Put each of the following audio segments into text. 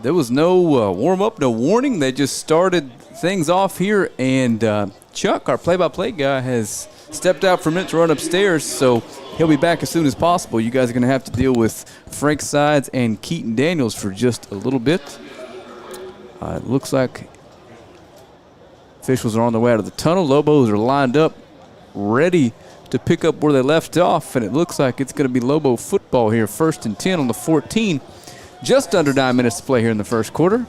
there was no warm-up, no warning. They just started things off here, and Chuck, our play-by-play guy, has stepped out for a minute to run upstairs, so he'll be back as soon as possible. You guys are going to have to deal with Frank Sides and Keaton Daniels for just a little bit. It looks like officials are on their way out of the tunnel. Lobos are lined up, ready to pick up where they left off, and it looks like it's going to be Lobo football here, 1st and 10 on the 14. Just under 9 minutes to play here in the first quarter.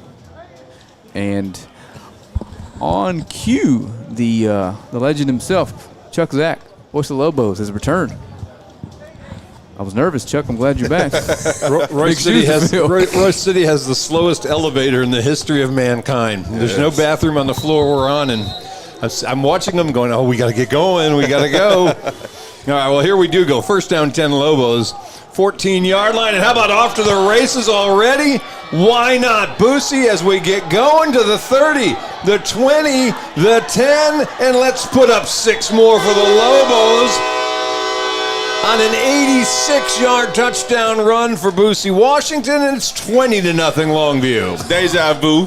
And on cue, the legend himself, Chuck Zach, voice of Lobos, has returned. I was nervous, Chuck. I'm glad you're back. Royse City has the slowest elevator in the history of mankind. There's no bathroom on the floor we're on, and I'm watching them going, oh, we got to get going. We got to go. All right, well, here we do go. 1st down, 10 Lobos, 14-yard line. And how about off to the races already? Why not? Boosie as we get going to the 30, the 20, the 10, and let's put up 6 more for the Lobos on an 86-yard touchdown run for Boosie Washington, and it's 20-0 Longview. Deja vu.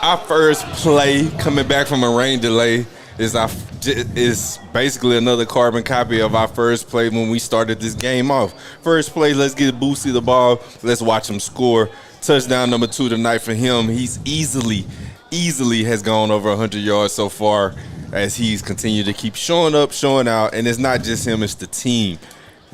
Our first play coming back from a rain delay is basically another carbon copy of our first play when we started this game off. First play, let's get Boosie the ball. Let's watch him score. Touchdown number 2 tonight for him. He's easily has gone over 100 yards so far as he's continued to keep showing up, showing out, and it's not just him, it's the team.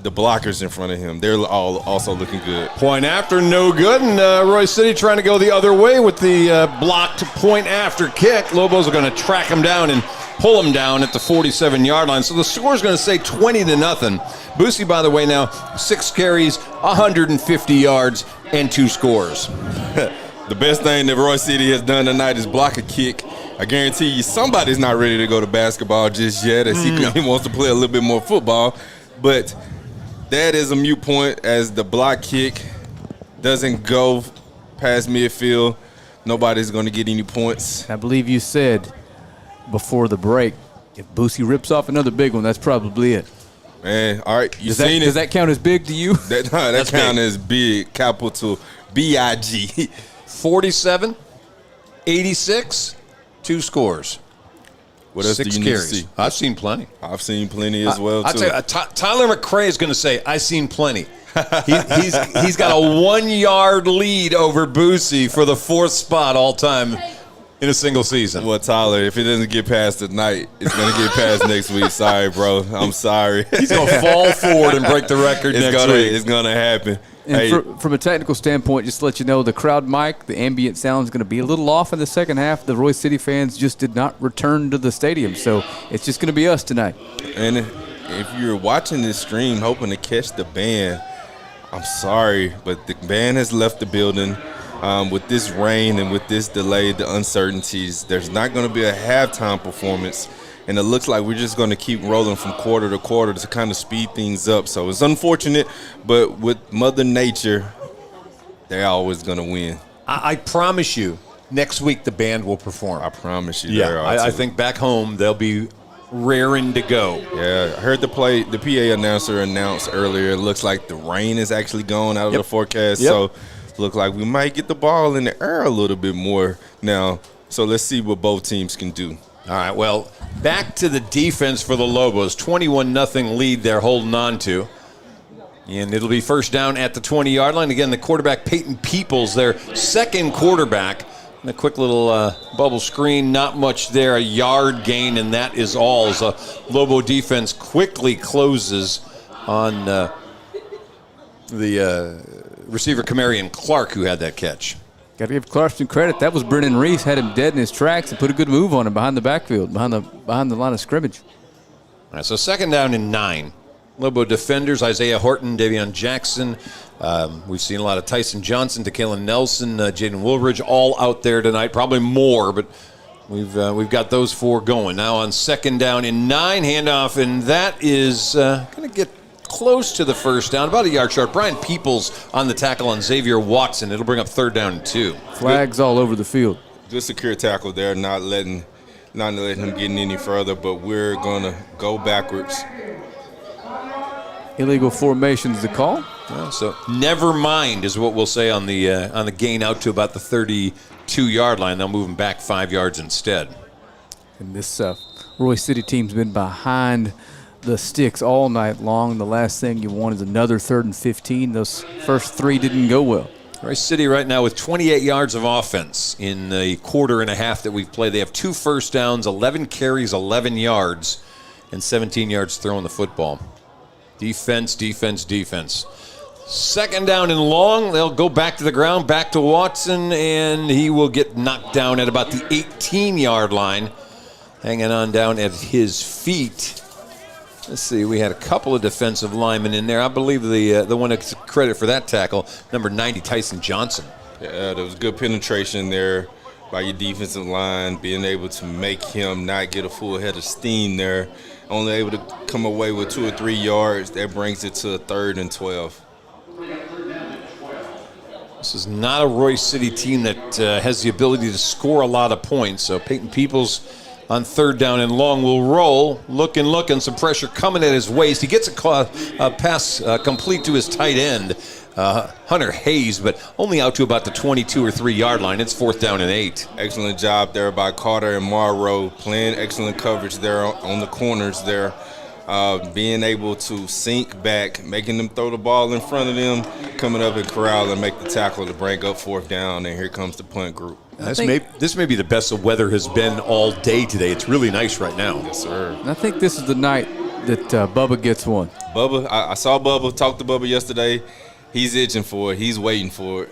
The blockers in front of him, they're all also looking good. Point after, no good, and Royse City trying to go the other way with the blocked point after kick. Lobos are going to track him down and pull him down at the 47-yard line. So the score is going to say 20-0. Boosie, by the way, now 6 carries, 150 yards, and 2 scores. The best thing that Royse City has done tonight is block a kick. I guarantee you somebody's not ready to go to basketball just yet, as he wants to play a little bit more football. But that is a moot point, as the block kick doesn't go past midfield. Nobody's going to get any points. I believe you said before the break, if Boosie rips off another big one, that's probably it. Man, all right, does that count as big to you? That count as big, capital B-I-G. 47, 86, 2 scores. What else 6 do you carries. need to see? I've seen plenty. I've seen plenty as well, I'll too. tell you, Tyler McCray is going to say, I've seen plenty. He's got a 1-yard lead over Boosie for the 4th spot all time in a single season. Well, Tyler, if it doesn't get past tonight, it's going to get past next week. Sorry, bro. I'm sorry. He's going to fall forward and break the record next week. It's going to happen. And from a technical standpoint, just to let you know, the crowd mic, the ambient sound is going to be a little off in the second half. The Royse City fans just did not return to the stadium, so it's just going to be us tonight. And if you're watching this stream hoping to catch the band, I'm sorry, but the band has left the building. With this rain and with this delay, the uncertainties, there's not going to be a halftime performance. And it looks like we're just going to keep rolling from quarter to quarter to kind of speed things up. So it's unfortunate, but with Mother Nature, they're always going to win. I promise you, next week the band will perform. I promise you. Yeah, I think back home they'll be raring to go. Yeah, I heard the PA announcer announce earlier, it looks like the rain is actually going out of the forecast. So look like we might get the ball in the air a little bit more now. So let's see what both teams can do. All right, well, back to the defense for the Lobos. 21-0 lead they're holding on to. And it'll be 1st down at the 20-yard line. Again, the quarterback, Peyton Peoples, their 2nd quarterback. And a quick little bubble screen, not much there, a yard gain, and that is all. As the Lobo defense quickly closes on the receiver, Camarion Clark, who had that catch. Got to give Clark some credit. That was Brennan Reese, had him dead in his tracks and put a good move on him behind the backfield, behind the line of scrimmage. All right, so 2nd down and 9. Lobo defenders, Isaiah Horton, Davion Jackson. We've seen a lot of Tyson Johnson, DeKalen Nelson, Jaden Woolridge, all out there tonight. Probably more, but we've got those 4 going. Now on 2nd down and 9, handoff, and that is going to get close to the 1st down, about a yard short. Brian Peoples on the tackle on Xavier Watson. It'll bring up 3rd down and 2. Flags all over the field. Good secure tackle there, not letting him get any further, but we're going to go backwards. Illegal formation is the call. So never mind is what we'll say on the gain out to about the 32-yard line. They'll move him back 5 yards instead. And this Royse City team's been behind the sticks all night long. The last thing you want is another 3rd and 15. Those first 3 didn't go well. Royse City right now with 28 yards of offense in the quarter and a half that we've played. They have 2 first downs, 11 carries, 11 yards, and 17 yards throwing the football. Defense, defense, defense. 2nd down and long. They'll go back to the ground, back to Watson, and he will get knocked down at about the 18-yard line. Hanging on down at his feet. Let's see, we had a couple of defensive linemen in there. I believe the one that's credit for that tackle, number 90, Tyson Johnson. Yeah, there was good penetration there by your defensive line, being able to make him not get a full head of steam there. Only able to come away with 2 or 3 yards. That brings it to a 3rd and 12. This is not a Royse City team that has the ability to score a lot of points. So Peyton Peoples on 3rd down and long will roll. Looking, some pressure coming at his waist. He gets a pass complete to his tight end, Hunter Hayes, but only out to about the 22 or 3-yard line. It's 4th down and 8. Excellent job there by Carter and Morrow, playing excellent coverage there on the corners there. Being able to sink back, making them throw the ball in front of them, coming up and corral and make the tackle to bring up 4th down, and here comes the punt group. This may be the best the weather has been all day today. It's really nice right now. Yes, sir. And I think this is the night that Bubba gets one. Bubba, I saw Bubba, talked to Bubba yesterday. He's itching for it. He's waiting for it.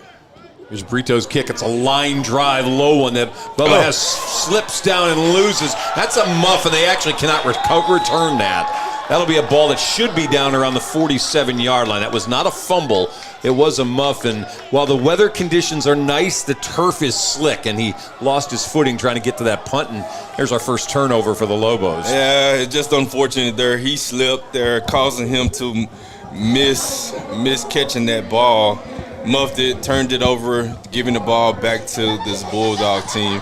Here's Brito's kick. It's a line drive, low one that Bubba has slips down and loses. That's a muff, and they actually cannot return that. That'll be a ball that should be down around the 47-yard line. That was not a fumble. It was a muff, and while the weather conditions are nice, the turf is slick, and he lost his footing trying to get to that punt, and here's our first turnover for the Lobos. Yeah, it's just unfortunate there. He slipped there, causing him to miss catching that ball. Muffed it, turned it over, giving the ball back to this Bulldog team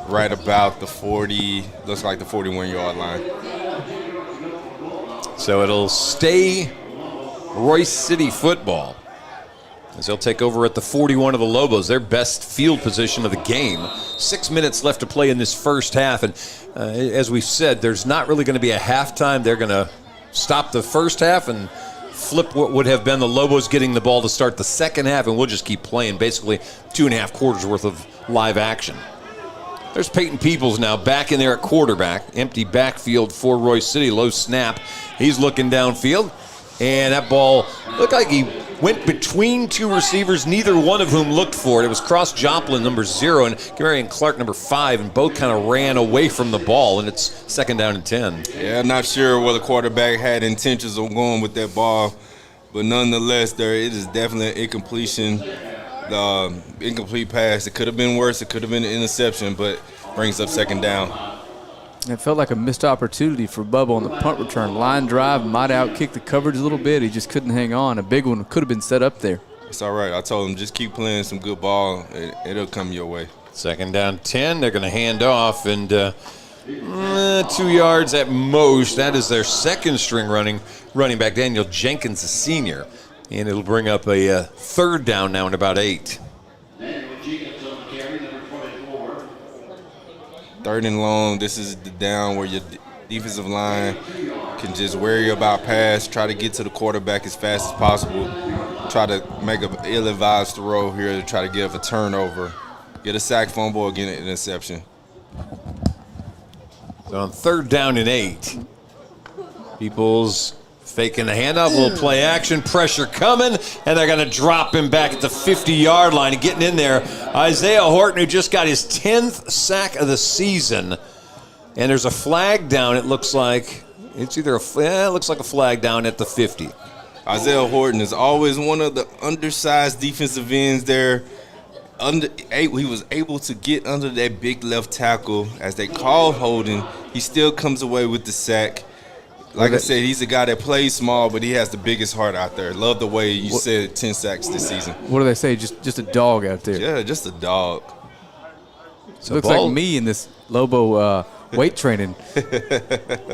right about the 40, looks like the 41-yard line. So it'll stay Royse City football as they'll take over at the 41 of the Lobos, their best field position of the game. 6 minutes left to play in this first half, and as we've said, there's not really going to be a halftime. They're going to stop the first half and flip what would have been the Lobos getting the ball to start the second half, and we'll just keep playing basically 2.5 quarters worth of live action. There's Peyton Peoples now back in there at quarterback. Empty backfield for Royse City. Low snap. He's looking downfield. And that ball looked like he went between 2 receivers, neither one of whom looked for it. It was Cross Joplin, number 0, and Gary Clark, number 5, and both kind of ran away from the ball, and it's 2nd down and 10. Yeah, I'm not sure whether the quarterback had intentions of going with that ball, but nonetheless, it is definitely an incompletion. The incomplete pass. It could have been worse. It could have been an interception, but brings up 2nd down. It felt like a missed opportunity for Bubba on the punt return. Line drive, might outkick the coverage a little bit. He just couldn't hang on. A big one could have been set up there. It's all right. I told him just keep playing some good ball. It'll come your way. 2nd down 10. They're going to hand off, and 2 yards at most. That is their 2nd string running back, Daniel Jenkins, a senior. And it'll bring up a 3rd down now in about 8. 3rd and long. This is the down where your defensive line can just worry about pass, try to get to the quarterback as fast as possible, try to make an ill-advised throw here to try to give a turnover, get a sack, fumble, or get an interception. So on 3rd down and 8, Peoples faking the handoff, a little play action, pressure coming, and they're going to drop him back at the 50-yard line. And getting in there, Isaiah Horton, who just got his 10th sack of the season. And there's a flag down, it looks like. It's either it looks like a flag down at the 50. Isaiah Horton is always one of the undersized defensive ends there. He was able to get under that big left tackle. As they call holding, he still comes away with the sack. Like I said, he's a guy that plays small, but he has the biggest heart out there. Love the way you said 10 sacks this season. What do they say? Just a dog out there. Yeah, just a dog. So looks like me in this Lobo weight training.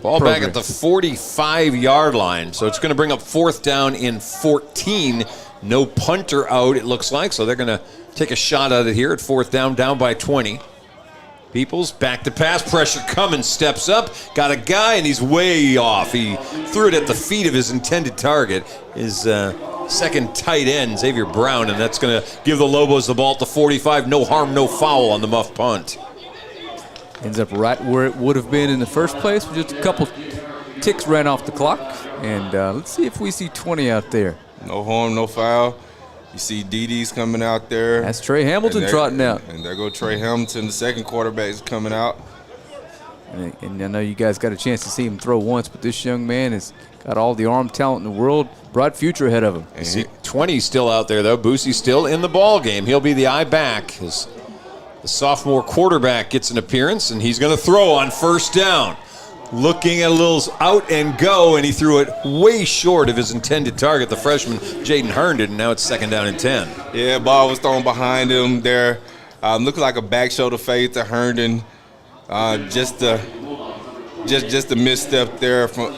Ball back at the 45-yard line. So it's going to bring up 4th down in 14. No punter out, it looks like. So they're going to take a shot at it here at 4th down by 20. Peoples back to pass, pressure coming, steps up, got a guy, and he's way off. He threw it at the feet of his intended target, his second tight end, Xavier Brown, and that's going to give the Lobos the ball at the 45. No harm, no foul on the muff punt. Ends up right where it would have been in the first place, with just a couple ticks ran off the clock. And let's see if we see 20 out there. No harm, no foul. You see DD's coming out there. That's Trey Hamilton trotting out. And there go Trey Hamilton, the second quarterback, is coming out. And I know you guys got a chance to see him throw once, but this young man has got all the arm talent in the world, bright future ahead of him. You see 20 still out there, though. Boosie still in the ball game. He'll be the eye back as the sophomore quarterback gets an appearance, and he's going to throw on 1st down. Looking at a little out and go, and he threw it way short of his intended target, the freshman Jaden Herndon, and now it's 2nd down and 10. Yeah, ball was thrown behind him there. Looked like a back shoulder fade to Herndon. Just a misstep there from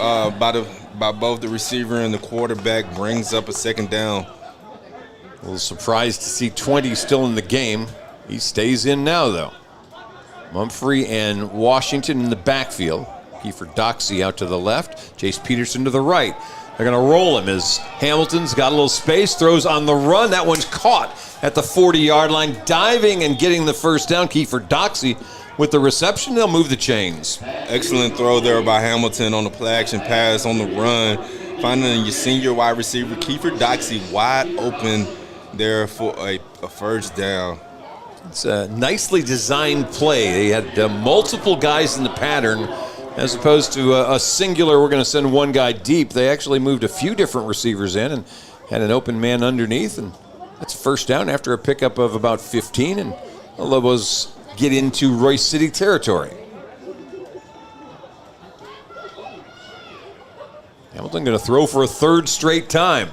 by both the receiver and the quarterback, brings up a 2nd down. A little surprised to see 20 still in the game. He stays in now, though. Mumphrey and Washington in the backfield. Kiefer Doxey out to the left. Jace Peterson to the right. They're going to roll him as Hamilton's got a little space, throws on the run. That one's caught at the 40-yard line, diving and getting the 1st down. Kiefer Doxey with the reception. They'll move the chains. Excellent throw there by Hamilton on the play-action pass on the run. Finding your senior wide receiver, Kiefer Doxey, wide open there for a 1st down. It's a nicely designed play. They had multiple guys in the pattern. As opposed to a singular, we're going to send one guy deep. They actually moved a few different receivers in and had an open man underneath. And that's 1st down after a pickup of about 15. And the Lobos get into Royse City territory. Hamilton going to throw for a 3rd straight time.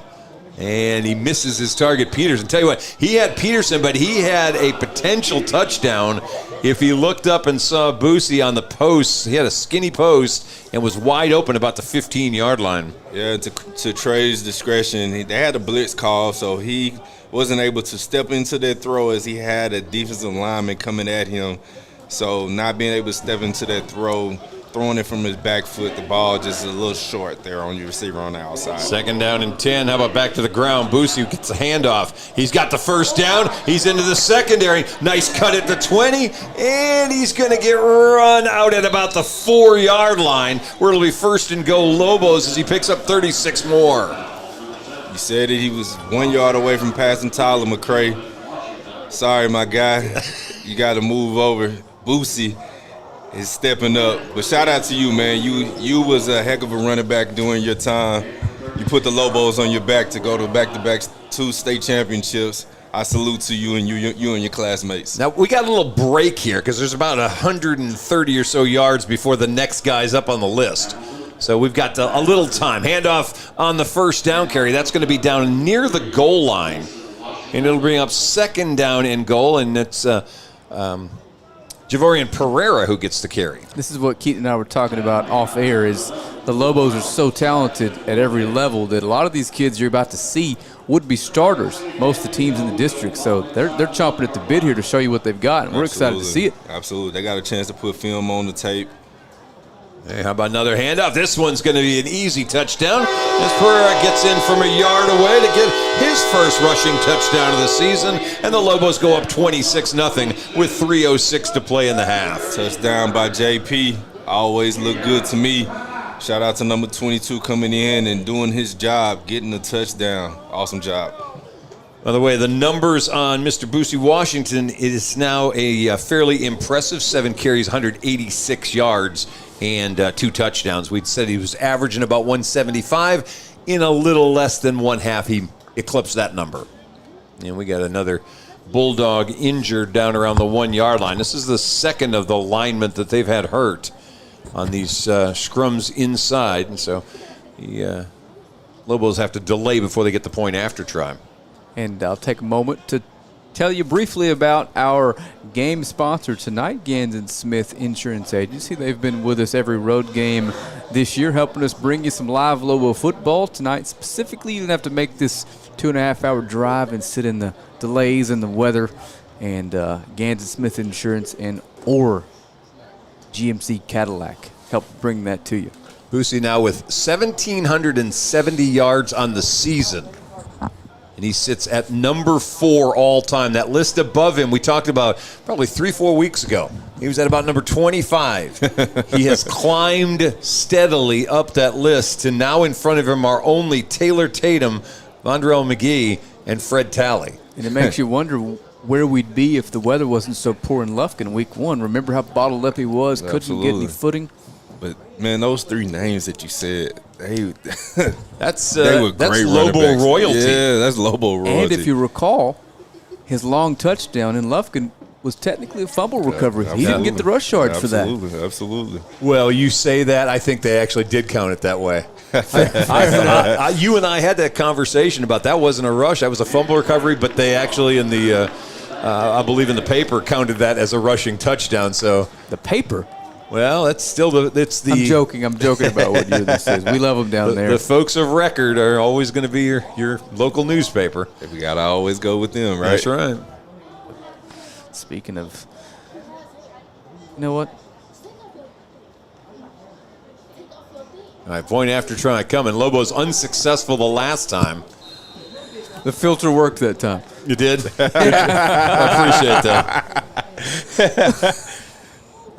And he misses his target, Peterson. Tell you what, he had Peterson, but he had a potential touchdown if he looked up and saw Boosie on the post. He had a skinny post and was wide open about the 15-yard line. Yeah, to Trey's discretion, they had a blitz call, so he wasn't able to step into that throw as he had a defensive lineman coming at him. So not being able to step into that throw, throwing it from his back foot, the ball just a little short there on your receiver on the outside. 2nd down and 10. How about back to the ground? Boosie gets a handoff. He's got the 1st down. He's into the secondary. Nice cut at the 20. And he's going to get run out at about the 4-yard line, where it'll be 1st and goal Lobos as he picks up 36 more. You said that he was 1 yard away from passing Tyler McCray. Sorry, my guy. You got to move over. Boosie is stepping up. But shout out to you, man. You was a heck of a running back during your time. You put the Lobos on your back to go to back-to-back 2 state championships. I salute to you and you and your classmates. Now, we got a little break here because there's about 130 or so yards before the next guy's up on the list. So we've got a little time. Handoff on the 1st down carry. That's going to be down near the goal line. And it'll bring up 2nd down and goal, and it's Javorian Pereira who gets the carry. This is what Keaton and I were talking about off air, is the Lobos are so talented at every level that a lot of these kids you're about to see would be starters, most of the teams in the district. So they're chomping at the bit here to show you what they've got, and we're excited to see it. Absolutely. They got a chance to put film on the tape. Hey, how about another handoff? This one's going to be an easy touchdown as Pereira gets in from a yard away to get his first rushing touchdown of the season, and the Lobos go up 26-0 with 3:06 to play in the half. Touchdown by JP. Always look good to me. Shout out to number 22 coming in and doing his job, getting the touchdown. Awesome job. By the way, the numbers on Mr. Boosie Washington, it is now a fairly impressive 7 carries, 186 yards, and 2 touchdowns. We'd said he was averaging about 175. In a little less than one half, he eclipsed that number. And we got another Bulldog injured down around the 1-yard line. This is the second of the linemen that they've had hurt on these scrums inside. And so the Lobos have to delay before they get the point after try. And I'll take a moment to tell you briefly about our game sponsor tonight, Gans & Smith Insurance Agency. They've been with us every road game this year, helping us bring you some live Lobo football. Tonight specifically, you didn't have to make this 2.5-hour drive and sit in the delays and the weather. And Gans & Smith Insurance or GMC Cadillac helped bring that to you. Boosie now with 1,770 yards on the season. And he sits at number 4 all time. That list above him, we talked about probably 3-4 weeks ago. He was at about number 25. He has climbed steadily up that list to now in front of him are only Taylor Tatum, Vondrell McGee, and Fred Talley. And it makes you wonder where we'd be if the weather wasn't so poor in Lufkin week 1. Remember how bottled up he was, couldn't get any footing? But, man, those 3 names that you said, that's great Lobo royalty. Yeah, that's Lobo royalty. And if you recall, his long touchdown in Lufkin was technically a fumble recovery. He didn't get the rush yards for that. Absolutely. Well, you say that. I think they actually did count it that way. You and I had that conversation about that wasn't a rush. That was a fumble recovery, but they actually in the, I believe in the paper, counted that as a rushing touchdown. So the paper? Well, that's still the. I'm joking about what year this is. We love them down there. The folks of record are always going to be your local newspaper. We got to always go with them, right? That's right. Speaking of, you know what? All right, point after try coming. Lobos unsuccessful the last time. The filter worked that time. You did? I appreciate that.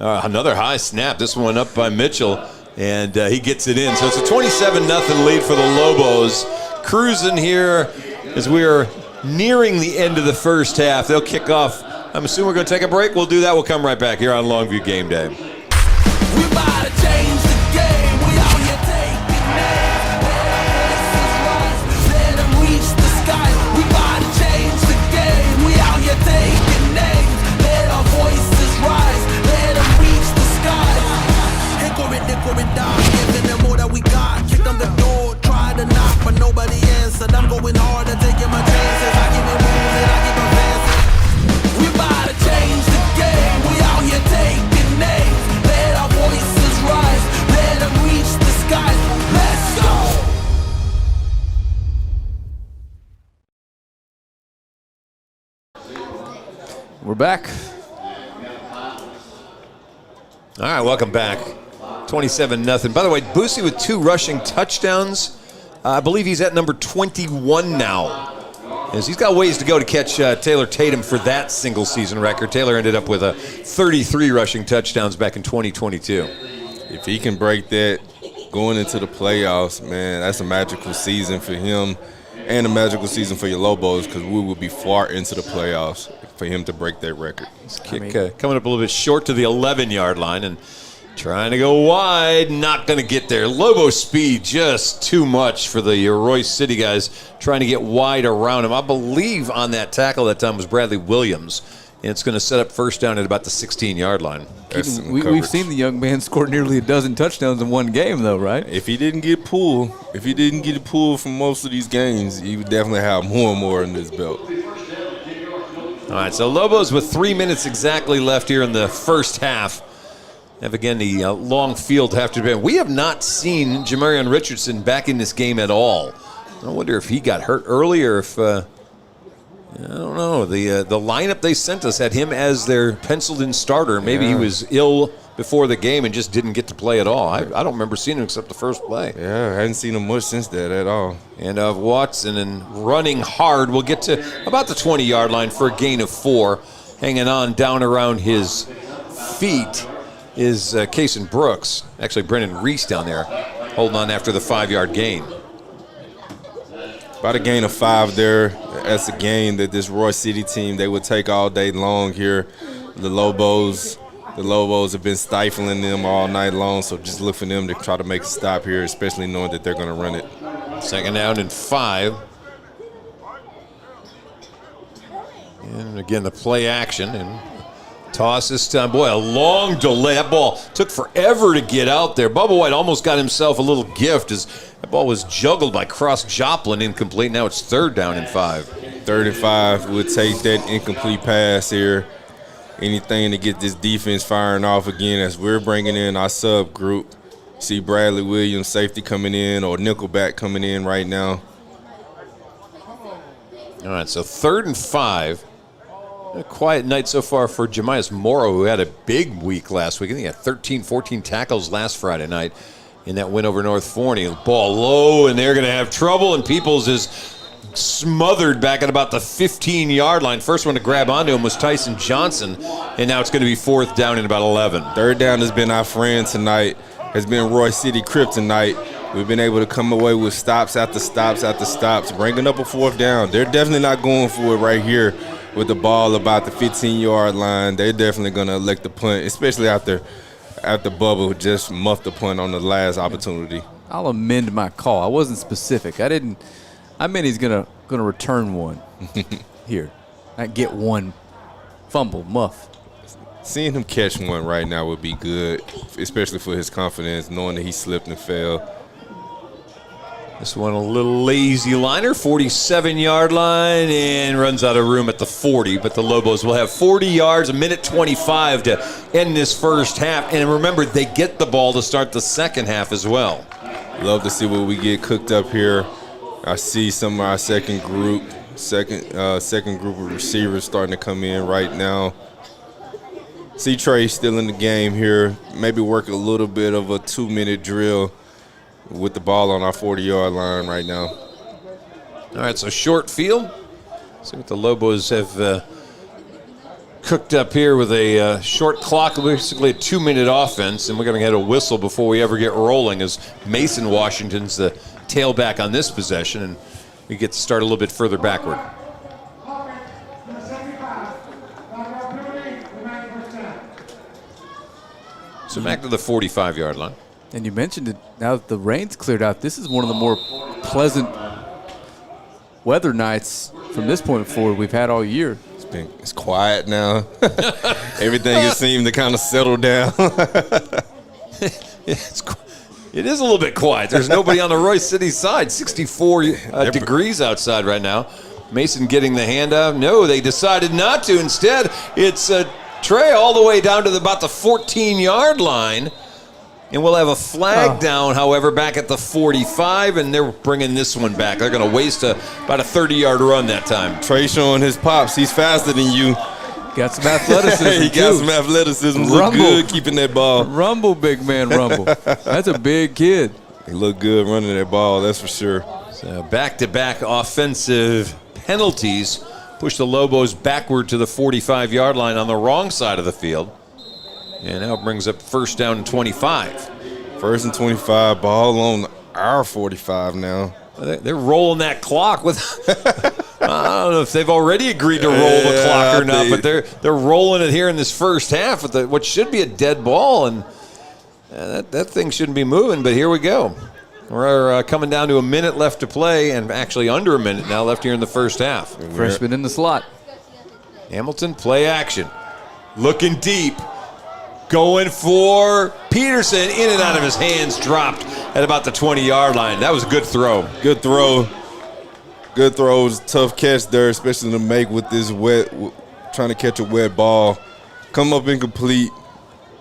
Another high snap. This one up by Mitchell, and he gets it in. So it's a 27-0 lead for the Lobos. Cruising here as we are nearing the end of the first half. They'll kick off. I'm assuming we're going to take a break. We'll do that. We'll come right back here on Longview Game Day. We about to change the game. We out here taking names. Let them reach the sky. We about to change the game. We out here taking names. Let our voices rise. Let them reach the sky. Hickory down, giving them all that we got. Kick on the door, try to knock, but nobody answered. I'm going hard and taking my chances. I give it moves and I keep advancing. We about to change the game. We out here taking names. Let our voices rise. Let them reach the sky. Let's go. We're back. All right, welcome back. 27-0. By the way, Boosie with 2 rushing touchdowns. I believe he's at number 21 now. As he's got ways to go to catch Taylor Tatum for that single-season record. Taylor ended up with 33 rushing touchdowns back in 2022. If he can break that going into the playoffs, man, that's a magical season for him and a magical season for your Lobos because we will be far into the playoffs for him to break that record. Kick coming up a little bit short to the 11-yard line and trying to go wide, not going to get there. Lobo speed just too much for the Royse City guys trying to get wide around him. I believe on that tackle that time was Bradley Williams, and it's going to set up first down at about the 16-yard line. We've seen the young man score nearly a dozen touchdowns in one game, though, right? If he didn't get pulled from most of these games, he would definitely have more and more in his belt. All right, so Lobos with 3 minutes exactly left here in the first half. Have again the long field have to be. We have not seen Jamarion Richardson back in this game at all. I wonder if he got hurt early or if I don't know. The lineup they sent us had him as their penciled-in starter. Maybe he was ill before the game and just didn't get to play at all. I don't remember seeing him except the first play. Yeah, I hadn't seen him much since that at all. And Watson and running hard. We'll get to about the 20-yard line for a gain of 4. Hanging on down around his feet is Kason Brooks. Actually, Brennan Reese down there holding on after the 5-yard gain. About a gain of 5 there. That's a gain that this Royse City team, they would take all day long here. The Lobos have been stifling them all night long, so just look for them to try to make a stop here, especially knowing that they're going to run it. Second down and 5. And again, the play action and toss this time. Boy, a long delay. That ball took forever to get out there. Bubba White almost got himself a little gift as that ball was juggled by Cross Joplin, incomplete. Now it's 3rd down and 5. 3rd and 5 would take that incomplete pass here. anything to get this defense firing off again as we're bringing in our sub group. See Bradley Williams, safety coming in, or nickelback coming in right now. All right, so 3rd and 5. A quiet night so far for Jemias Morrow, who had a big week last week. I think he had 13, 14 tackles last Friday night in that win over North Forney. Ball low, and they're going to have trouble, and Peoples is smothered back at about the 15-yard line. First one to grab onto him was Tyson Johnson, and now it's going to be 4th down in about 11. 3rd down has been our friend tonight, has been Royse City Kryptonite. We've been able to come away with stops after stops after stops, bringing up a 4th down. They're definitely not going for it right here with the ball about the 15-yard line. They're definitely going to elect the punt, especially after Bubba just muffed the punt on the last opportunity. I'll amend my call. I wasn't specific. I meant he's gonna return one here, not get one fumble muff. Seeing him catch one right now would be good, especially for his confidence, knowing that he slipped and fell. This one a little lazy liner, 47-yard line, and runs out of room at the 40. But the Lobos will have 40 yards, 1:25 to end this first half. And remember, they get the ball to start the second half as well. Love to see what we get cooked up here. I see some of our second group of receivers starting to come in right now. See Trey still in the game here. Maybe work a little bit of a 2-minute drill with the ball on our 40-yard line right now. All right, so short field. See what the Lobos have cooked up here with a short clock, basically a 2-minute offense, and we're going to get a whistle before we ever get rolling as Mason Washington's the tailback on this possession, and we get to start a little bit further backward. So back to the 45-yard line. And you mentioned it, now that the rain's cleared out, this is one of the more pleasant weather nights from this point forward we've had all year. It's quiet now. Everything has seemed to kind of settle down. It is a little bit quiet. There's nobody on the Royse City side. 64 degrees outside right now. Mason getting the handoff. No, they decided not to. Instead, it's Trey all the way down to about the 14-yard line. And we'll have a flag down, however, back at the 45, and they're bringing this one back. They're going to waste about a 30-yard run that time. Trey showing his pops. He's faster than you. Got some athleticism, He got some athleticism. Look good keeping that ball. Rumble, big man, rumble. That's a big kid. He looked good running that ball, that's for sure. So back-to-back offensive penalties push the Lobos backward to the 45-yard line on the wrong side of the field. And now it brings up 1st down and 25. 1st and 25, ball on our 45 now. They're rolling that clock with. I don't know if they've already agreed to roll the clock or not, but they're rolling it here in this first half with what should be a dead ball, and that thing shouldn't be moving. But here we go. We're coming down to a minute left to play, and actually under a minute now left here in the first half. Freshman in the slot. Hamilton, play action, looking deep. Going for Peterson, in and out of his hands, dropped at about the 20-yard line. That was a good throw. Good throw. Good throws, tough catch there, especially to make with this trying to catch a wet ball. Come up incomplete.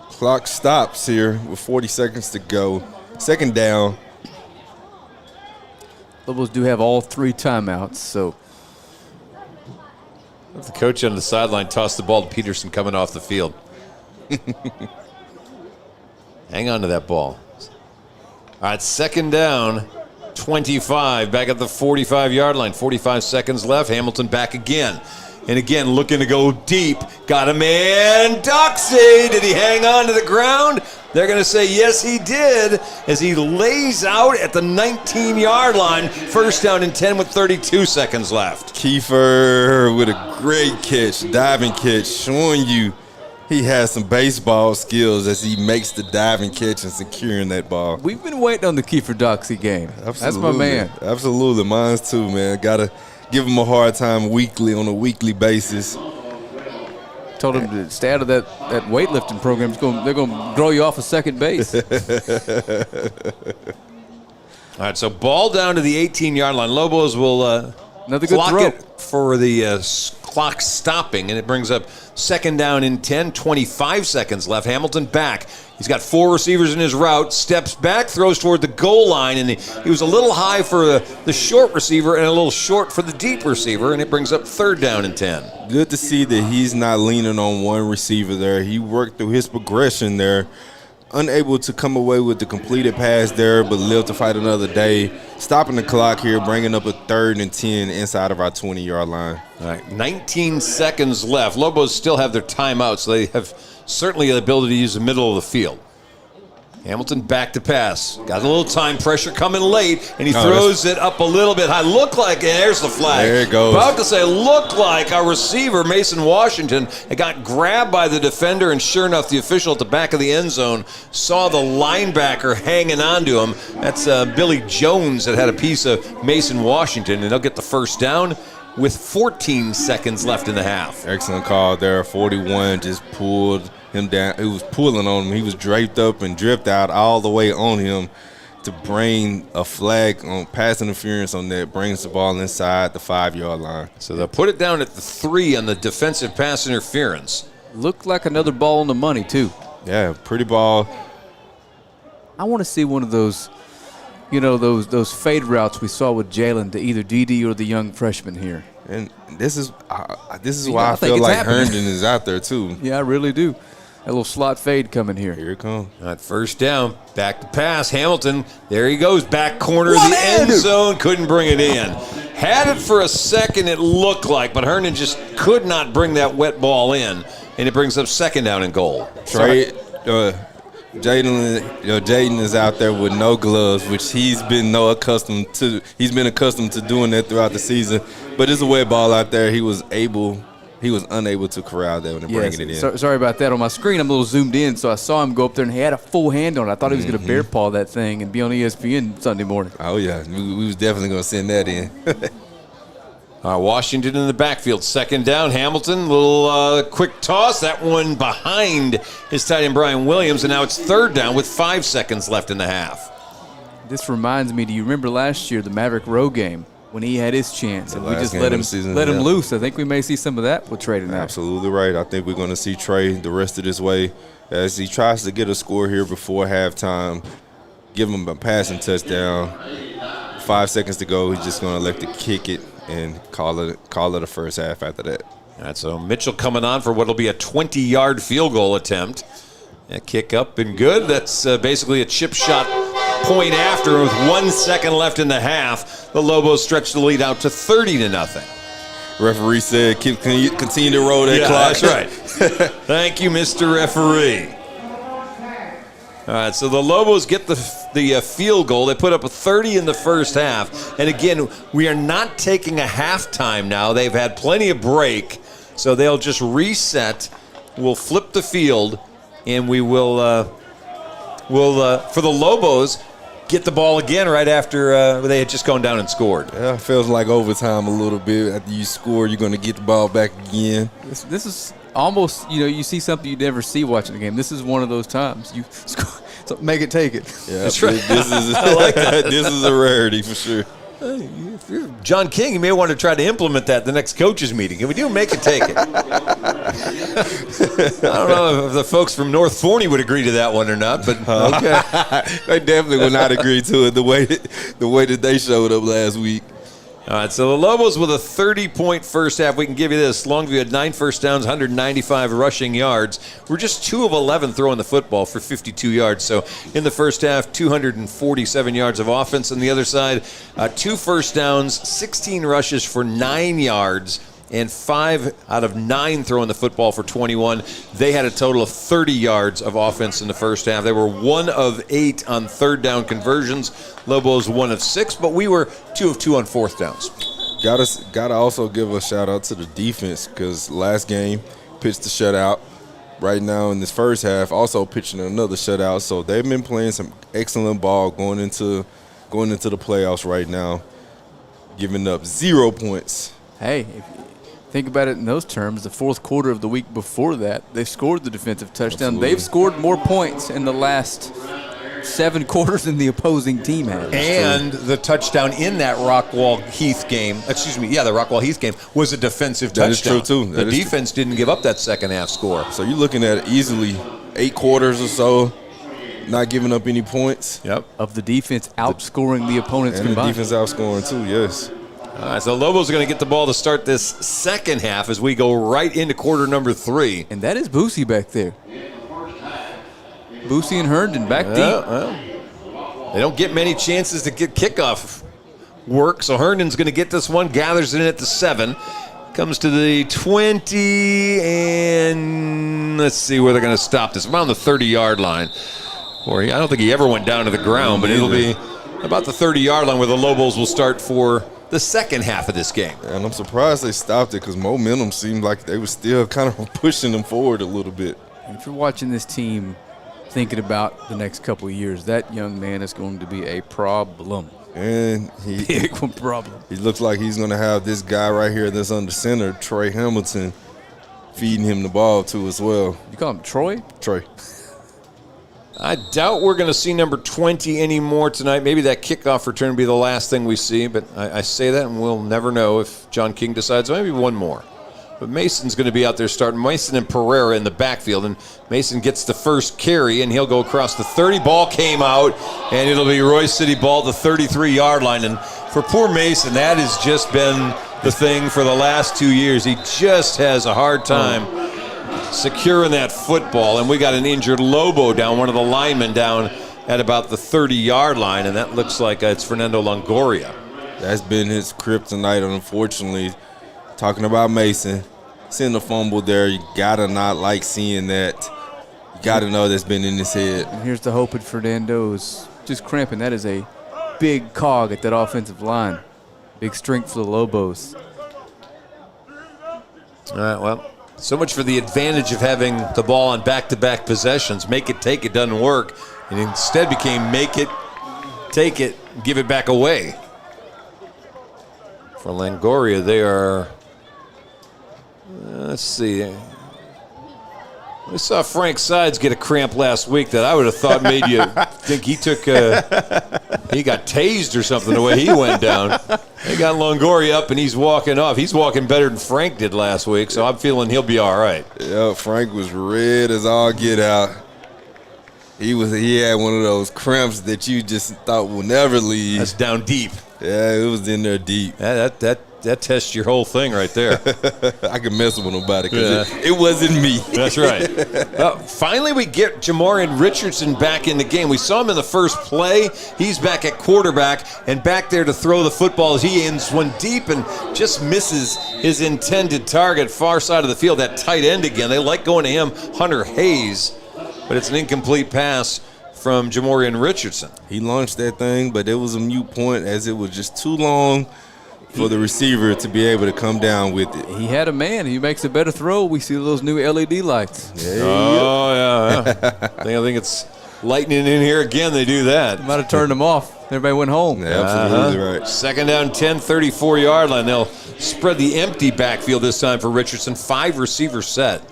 Clock stops here with 40 seconds to go. 2nd down. Lobos do have all 3 timeouts, so. The coach on the sideline tossed the ball to Peterson coming off the field. Hang on to that ball. All right, 2nd down, 25, back at the 45-yard line. 45 seconds left. Hamilton back again. And again, looking to go deep. Got a man, Doxey. Did he hang on to the ground? They're going to say, yes, he did, as he lays out at the 19-yard line. 1st down and 10 with 32 seconds left. Kiefer with a great catch, diving catch, showing you he has some baseball skills as he makes the diving catch and securing that ball. We've been waiting on the Kiefer Doxey game. Absolutely. That's my man. Absolutely. Mine's too, man. Got to give him a hard time on a weekly basis. Told him to stay out of that weightlifting program. They're going to throw you off of second base. All right, so ball down to the 18-yard line. Lobos will Another good clock throw. it for the clock stopping, and it brings up 2nd down and 10, 25 seconds left. Hamilton back. He's got 4 receivers in his route, steps back, throws toward the goal line, and he was a little high for the short receiver and a little short for the deep receiver, and it brings up 3rd down and 10. Good to see that he's not leaning on one receiver there. He worked through his progression there. Unable to come away with the completed pass there, but live to fight another day. Stopping the clock here, bringing up a 3rd and 10 inside of our 20-yard line. All right, 19 seconds left. Lobos still have their timeout, so they have certainly the ability to use the middle of the field. Hamilton back to pass. Got a little time pressure coming late, and he throws it up a little bit high. Look like, and there's the flag. There it goes. About to say, look like our receiver, Mason Washington, it got grabbed by the defender, and sure enough, the official at the back of the end zone saw the linebacker hanging on to him. That's Billy Jones that had a piece of Mason Washington, and they'll get the 1st down with 14 seconds left in the half. Excellent call there. 41 just pulled him down. It was pulling on him. He was draped up and dripped out all the way on him to bring a flag on pass interference on that. Brings the ball inside the 5-yard line. So they'll put it down at the 3 on the defensive pass interference. Looked like another ball on the money, too. Yeah, pretty ball. I want to see one of those, those fade routes we saw with Jalen to either DD or the young freshman here. And this is why I feel it's like happening. Herndon is out there, too. Yeah, I really do. A little slot fade coming here. Here it comes. All right, 1st down, back to pass. Hamilton, there he goes, back corner of the end zone, couldn't bring it in. Had it for a second, it looked like, but Herndon just could not bring that wet ball in, and it brings up 2nd down and goal. Jaden is out there with no gloves, which he's been accustomed to. He's been accustomed to doing that throughout the season. But it's a wet ball out there. He was unable to corral that and bringing it in. Sorry about that. On my screen, I'm a little zoomed in, so I saw him go up there and he had a full hand on it. I thought he was going to bear paw that thing and be on ESPN Sunday morning. Oh yeah, we was definitely going to send that in. Washington in the backfield, 2nd down. Hamilton, little quick toss. That one behind his tight end Brian Williams, and now it's 3rd down with 5 seconds left in the half. This reminds me, do you remember last year, the Maverick Rowe game, when he had his chance and we just let him loose? I think we may see some of that with Trey tonight. Absolutely right. I think we're going to see Trey the rest of this way as he tries to get a score here before halftime. Give him a passing touchdown. 5 seconds to go. He's just going to elect to kick it and call it a first half after that. All right, so Mitchell coming on for what will be a 20-yard field goal attempt. A kick up and good. That's basically a chip shot point after with 1 second left in the half. The Lobos stretch the lead out to 30-0. Referee said, continue to roll that clock. That's right. Thank you, Mr. Referee. All right, so the Lobos get the field goal. They put up a 30 in the first half. And again, we are not taking a halftime now. They've had plenty of break, so they'll just reset. We'll flip the field, and we will for the Lobos, get the ball again right after they had just gone down and scored. Yeah, it feels like overtime a little bit. After you score, you're going to get the ball back again. This is almost, you see something you never see watching the game. This is one of those times. You score, so make it, take it. Yeah, that's right. I like that. This is a rarity for sure. If you're John King, you may want to try to implement that at the next coaches meeting. If we do, make it, take it. I don't know if the folks from North Forney would agree to that one or not, but okay. They definitely would not agree to it the way that they showed up last week. All right, so the Lobos with a 30-point first half. We can give you this. Longview had 9 first downs, 195 rushing yards. We're just 2 of 11 throwing the football for 52 yards. So in the first half, 247 yards of offense. On the other side, 2 first downs, 16 rushes for 9 yards, and 5 out of 9 throwing the football for 21. They had a total of 30 yards of offense in the first half. They were 1 of 8 on third down conversions. Lobos 1 of 6, but we were 2 of 2 on fourth downs. Gotta also give a shout out to the defense, because last game pitched the shutout. Right now in this first half, also pitching another shutout. So they've been playing some excellent ball going into the playoffs right now, giving up 0 points. Hey, if you think about it in those terms, the fourth quarter of the week before that, they scored the defensive touchdown. Absolutely. They've scored more points in the last 7 quarters than the opposing team had. And the touchdown in that Rockwall Heath game, the Rockwall Heath game was a defensive touchdown. That is true, too. The defense didn't give up that second half score. So you're looking at easily 8 quarters or so, not giving up any points. Yep. Of the defense outscoring the opponents And combined. the defense outscoring too, yes. All right, so Lobos are going to get the ball to start this second half as we go right into quarter number 3. And that is Boosie back there. Boosie and Herndon back deep. Well, they don't get many chances to get kickoff work, so Herndon's going to get this one, gathers it in at the 7, comes to the 20, and let's see where they're going to stop this. Around the 30-yard line. Or I don't think he ever went down to the ground, but it'll be about the 30-yard line where the Lobos will start for the second half of this game. And I'm surprised they stopped it because momentum seemed like they were still kind of pushing them forward a little bit. And if you're watching this team thinking about the next couple of years, that young man is going to be a problem. And Big one problem. he looks like he's going to have this guy right here that's under center, Trey Hamilton, feeding him the ball too as well. You call him Troy? Trey. I doubt we're going to see number 20 anymore tonight. Maybe that kickoff return will be the last thing we see, but I say that and we'll never know if John King decides maybe one more. But Mason's going to be out there starting. Mason and Pereira in the backfield, and Mason gets the first carry, and he'll go across the 30. Ball came out, and it'll be Royse City ball at the 33-yard line. And for poor Mason, that has just been the thing for the last 2 years. He just has a hard time securing that football, and we got an injured Lobo down, one of the linemen down at about the 30-yard line, and that looks like it's Fernando Longoria. That's been his kryptonite, unfortunately. Talking about Mason, seeing the fumble there, you gotta not like seeing that. You gotta know that's been in his head. And here's the hope at Fernando's just cramping. That is a big cog at that offensive line. Big strength for the Lobos. All right, well, so much for the advantage of having the ball on back-to-back possessions. Make it, take it doesn't work. And instead became make it, take it, give it back away. For Longoria, they are, let's see. We saw Frank Sides get a cramp last week that I would have thought made you think he got tased or something the way he went down. They got Longoria up and he's walking off. He's walking better than Frank did last week, so I'm feeling he'll be all right. Yeah, Frank was red as all get out. He had one of those cramps that you just thought will never leave. That's down deep. Yeah, it was in there deep. That tests your whole thing right there. I could mess with him about it because it wasn't me. That's right. Finally, we get Jamarian Richardson back in the game. We saw him in the first play. He's back at quarterback and back there to throw the football as he ends one deep and just misses his intended target, far side of the field, that tight end again. They like going to him, Hunter Hayes, but it's an incomplete pass from Jamarian Richardson. He launched that thing, but it was a moot point as it was just too long for the receiver to be able to come down with it. He had a man. He makes a better throw. We see those new LED lights. Oh, yeah. I think it's lightning in here again. They do that. Might have turned them off. Everybody went home. Yeah, absolutely right. Second down, 10, 34-yard line. They'll spread the empty backfield this time for Richardson. 5 receivers set.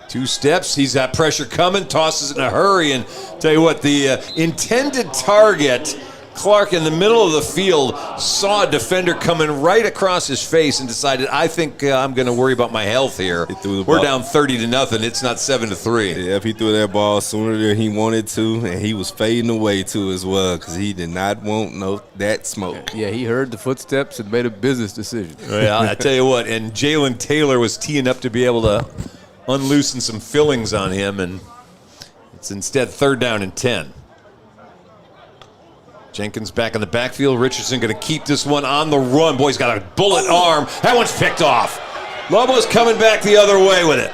2 steps. He's got pressure coming. Tosses it in a hurry. And tell you what, the intended target, Clark in the middle of the field, saw a defender coming right across his face and decided, I think I'm going to worry about my health here. We're down 30-0. It's not 7-3. Yep, he threw that ball sooner than he wanted to, and he was fading away too as well because he did not want that smoke. Yeah, he heard the footsteps and made a business decision. Well, I tell you what, and Jalen Taylor was teeing up to be able to unloosen some fillings on him, and it's instead 3rd down and 10. Jenkins back in the backfield. Richardson going to keep this one on the run. Boy, he's got a bullet arm. That one's picked off. Lobos coming back the other way with it.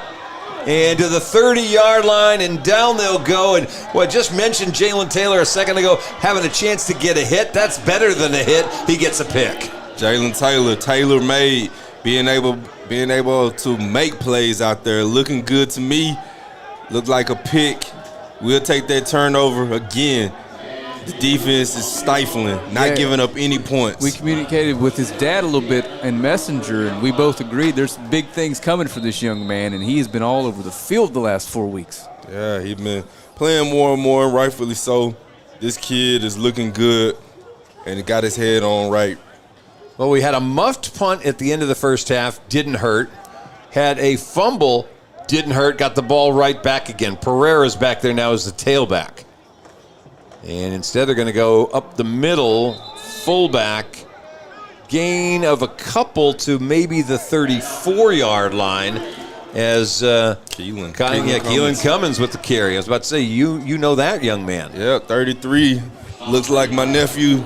And to the 30-yard line, and down they'll go. And I just mentioned Jalen Taylor a second ago having a chance to get a hit. That's better than a hit. He gets a pick. Jalen Taylor made, being able to make plays out there, looking good to me. Looked like a pick. We'll take that turnover again. The defense is stifling, not giving up any points. We communicated with his dad a little bit in Messenger, and we both agreed there's big things coming for this young man, and he has been all over the field the last 4 weeks. Yeah, he's been playing more and more, and rightfully so. This kid is looking good, and he got his head on right. Well, we had a muffed punt at the end of the first half, didn't hurt. Had a fumble, didn't hurt, got the ball right back again. Pereira's back there now as the tailback. And instead they're going to go up the middle, fullback, gain of a couple to maybe the 34-yard line as Keelan Cummins with the carry. I was about to say, you know that young man. Yeah, 33. Looks like my nephew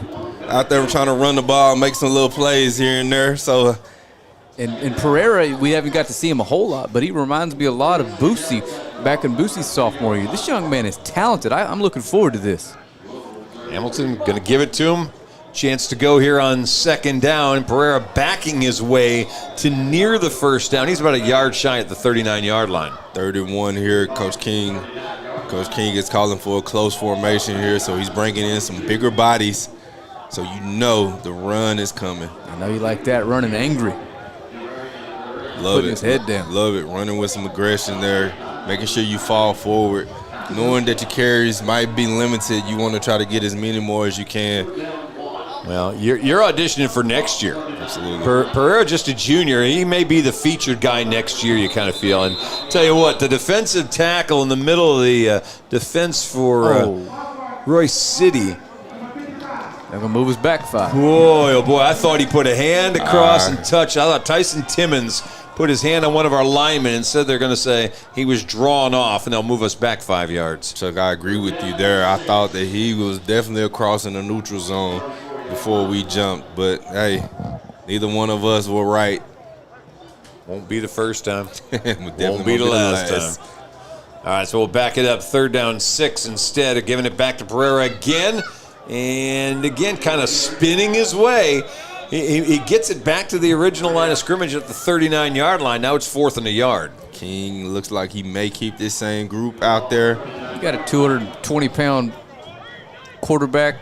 out there trying to run the ball, make some little plays here and there. So, And Pereira, we haven't got to see him a whole lot, but he reminds me a lot of Boosie back in Boosie's sophomore year. This young man is talented. I'm looking forward to this. Hamilton going to give it to him. Chance to go here on second down. Pereira backing his way to near the first down. He's about a yard shy at the 39-yard line. 31 here, Coach King. Coach King is calling for a close formation here, so he's bringing in some bigger bodies. So you know the run is coming. I know you like that, running angry. Putting his head down. Love it. Running with some aggression there, making sure you fall forward. Knowing that your carries might be limited, you want to try to get as many more as you can. Well, you're auditioning for next year. Absolutely. Pereira just a junior. He may be the featured guy next year, you kind of feel. And tell you what, the defensive tackle in the middle of the defense for Royse City. They're going to move his back 5. Boy, oh boy, I thought he put a hand across and touched. I thought Tyson Timmons put his hand on one of our linemen and said they're going to say he was drawn off and they'll move us back 5 yards. Chuck, I agree with you there. I thought that he was definitely across in the neutral zone before we jumped. But, hey, neither one of us were right. Won't be the first time. Won't be the last time. All right, so we'll back it up. 3rd down 6 instead of giving it back to Pereira again. And again, kind of spinning his way. He gets it back to the original line of scrimmage at the 39-yard line. Now it's 4th and a yard. King looks like he may keep this same group out there. You got a 220-pound quarterback.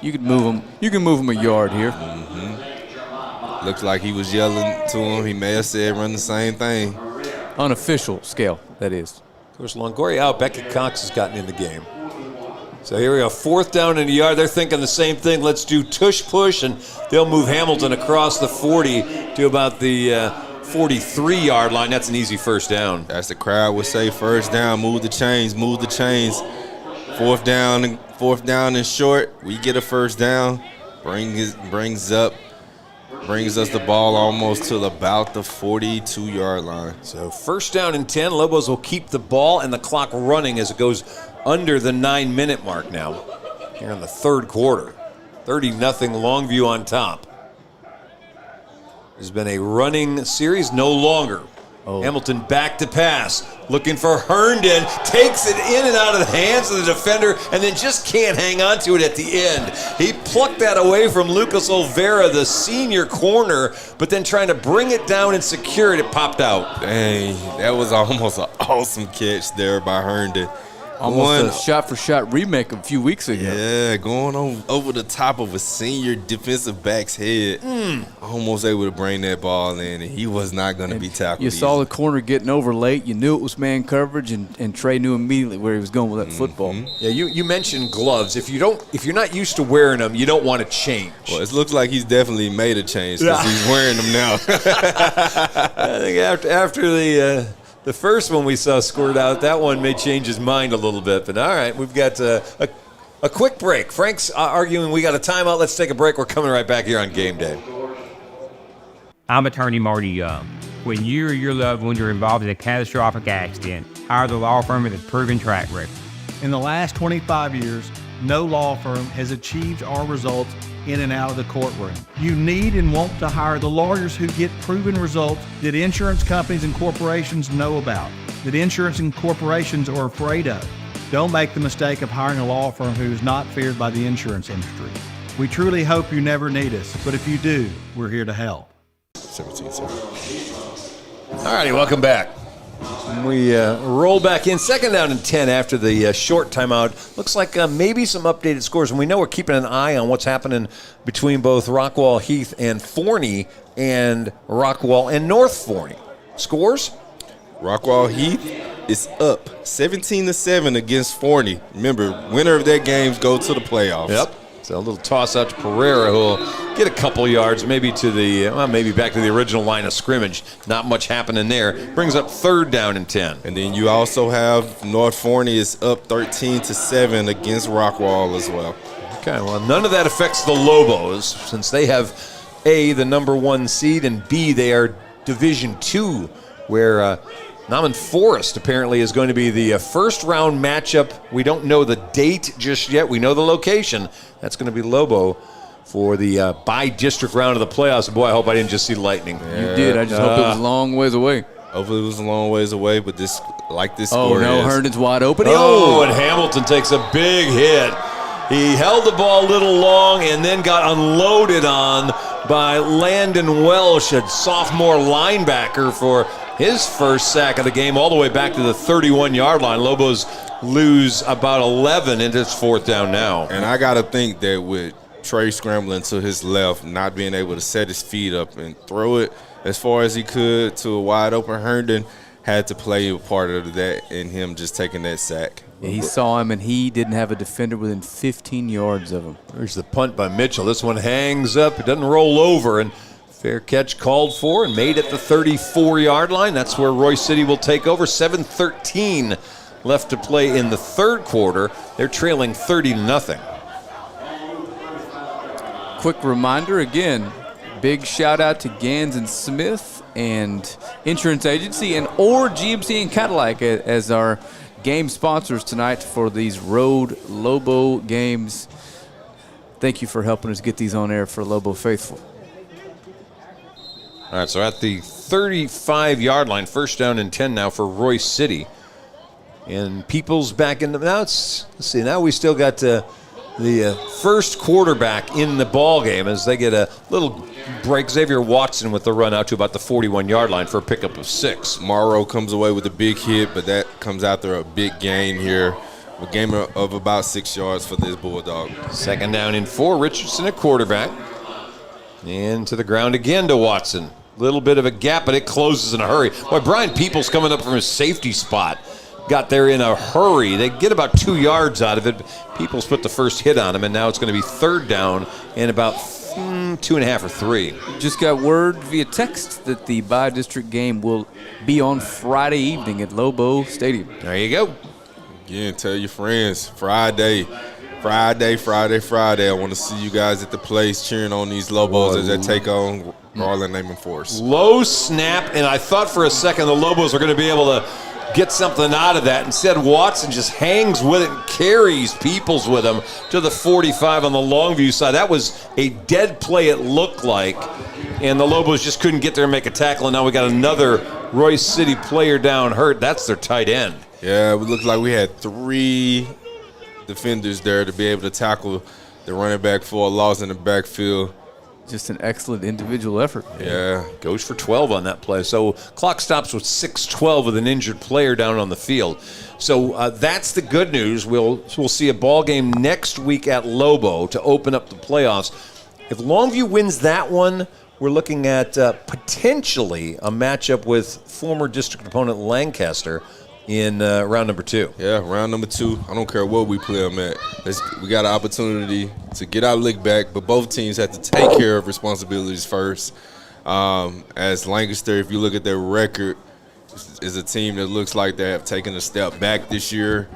You can move him. You can move him a yard here. Mm-hmm. Looks like he was yelling to him. He may have said run the same thing. Unofficial scale, that is. Of course, Longoria out. Beckett Cox has gotten in the game. So here we go, 4th down and a yard. They're thinking the same thing. Let's do tush push, and they'll move Hamilton across the 40 to about the 43-yard line. That's an easy first down. As the crowd would say, first down, move the chains, move the chains. 4th down and short. We get a first down. Brings us the ball almost to about the 42-yard line. So 1st down and 10. Lobos will keep the ball and the clock running as it goes under the 9-minute mark now here in the 3rd quarter. 30-0 Longview on top. There's been a running series, no longer. Hamilton back to pass, looking for Herndon, takes it in and out of the hands of the defender, and then just can't hang on to it at the end. He plucked that away from Lucas Olvera, the senior corner, but then trying to bring it down and secure it, it popped out. Dang, that was almost an awesome catch there by Herndon. Almost a shot-for-shot remake a few weeks ago. Yeah, going over the top of a senior defensive back's head. Almost able to bring that ball in, and he was not going to be tackled. You saw the corner getting over late. You knew it was man coverage, and Trey knew immediately where he was going with that football. Yeah, you mentioned gloves. If you're not used to wearing them, you don't want to change. Well, it looks like he's definitely made a change because he's wearing them now. I think after the first one we saw squirt out, that one may change his mind a little bit. But all right, we've got a quick break. Frank's arguing we got a timeout. Let's take a break. We're coming right back here on Game Day. I'm attorney Marty Young. When you or your loved ones are involved in a catastrophic accident, hire the law firm with a proven track record. In the last 25 years, no law firm has achieved our results in and out of the courtroom. You need and want to hire the lawyers who get proven results that insurance companies and corporations know about, that insurance and corporations are afraid of. Don't make the mistake of hiring a law firm who is not feared by the insurance industry. We truly hope you never need us, but if you do, we're here to help. 17-7. All righty, welcome back. We roll back in. 2nd down and 10 after the short timeout. Looks like maybe some updated scores. And we know we're keeping an eye on what's happening between both Rockwall Heath and Forney and Rockwall and North Forney. Scores? Rockwall Heath is up 17-7 against Forney. Remember, winner of that game go to the playoffs. Yep. So a little toss out to Pereira, who'll get a couple yards, maybe to maybe back to the original line of scrimmage. Not much happening there. Brings up 3rd down and 10. And then you also have North Forney is up 13-7 against Rockwall as well. Okay, well, none of that affects the Lobos, since they have A, the number 1 seed, and B, they are Division 2, where Naaman Forest apparently is going to be the first round matchup. We don't know the date just yet. We know the location. That's going to be Lobo for the by-district round of the playoffs. Boy, I hope I didn't just see lightning. You did. I just hope it was a long ways away. Hopefully it was a long ways away, but this Oh, score no, is. Herndon's wide open. And Hamilton takes a big hit. He held the ball a little long and then got unloaded on by Landon Welsh, a sophomore linebacker, for his first sack of the game, all the way back to the 31-yard line. Lobos lose about 11 into its 4th down now. And I got to think that with Trey scrambling to his left, not being able to set his feet up and throw it as far as he could to a wide open Herndon, had to play a part of that in him just taking that sack. Yeah, he saw him, and he didn't have a defender within 15 yards of him. There's the punt by Mitchell. This one hangs up. It doesn't roll over, and fair catch called for and made at the 34-yard line. That's where Royse City will take over. 7:13 left to play in the 3rd quarter. They're trailing 30-0. Quick reminder again, big shout out to Gans and Smith and Insurance Agency and or GMC and Cadillac as our game sponsors tonight for these road Lobo games. Thank you for helping us get these on air for Lobo Faithful. All right, so at the 35-yard line, 1st down and 10 now for Royse City. And Peoples back in the, now let's see, now we still got the first quarterback in the ball game as they get a little break. Xavier Watson with the run out to about the 41-yard line for a pickup of 6. Morrow comes away with a big hit, but that comes after a big gain here. A gain of about 6 yards for this Bulldog. 2nd down and 4. Richardson at quarterback. And to the ground again to Watson. Little bit of a gap, but it closes in a hurry. Boy, Brian Peoples coming up from his safety spot. Got there in a hurry. They get about 2 yards out of it. Peoples put the first hit on him, and now it's going to be 3rd down and about 2.5 or 3. Just got word via text that the by-district game will be on Friday evening at Lobo Stadium. There you go. Again, tell your friends, Friday. I want to see you guys at the place cheering on these Lobos as they take on Garland Naaman Forest. Low snap, and I thought for a second the Lobos were going to be able to get something out of that. Instead, Watson just hangs with it and carries Peoples with him to the 45 on the Longview side. That was a dead play, it looked like, and the Lobos just couldn't get there and make a tackle, and now we got another Royse City player down hurt. That's their tight end. Yeah, it looked like we had 3 defenders there to be able to tackle the running back for a loss in the backfield. Just an excellent individual effort. Yeah. Goes for 12 on that play. So clock stops with 6:12 with an injured player down on the field. So that's the good news. We'll see a ball game next week at Lobo to open up the playoffs. If Longview wins that one, we're looking at potentially a matchup with former district opponent Lancaster in round number 2. Yeah, round number 2. I don't care what we play them at. We got an opportunity to get our lick back, but both teams have to take care of responsibilities first. As Lancaster, if you look at their record, is a team that looks like they have taken a step back this year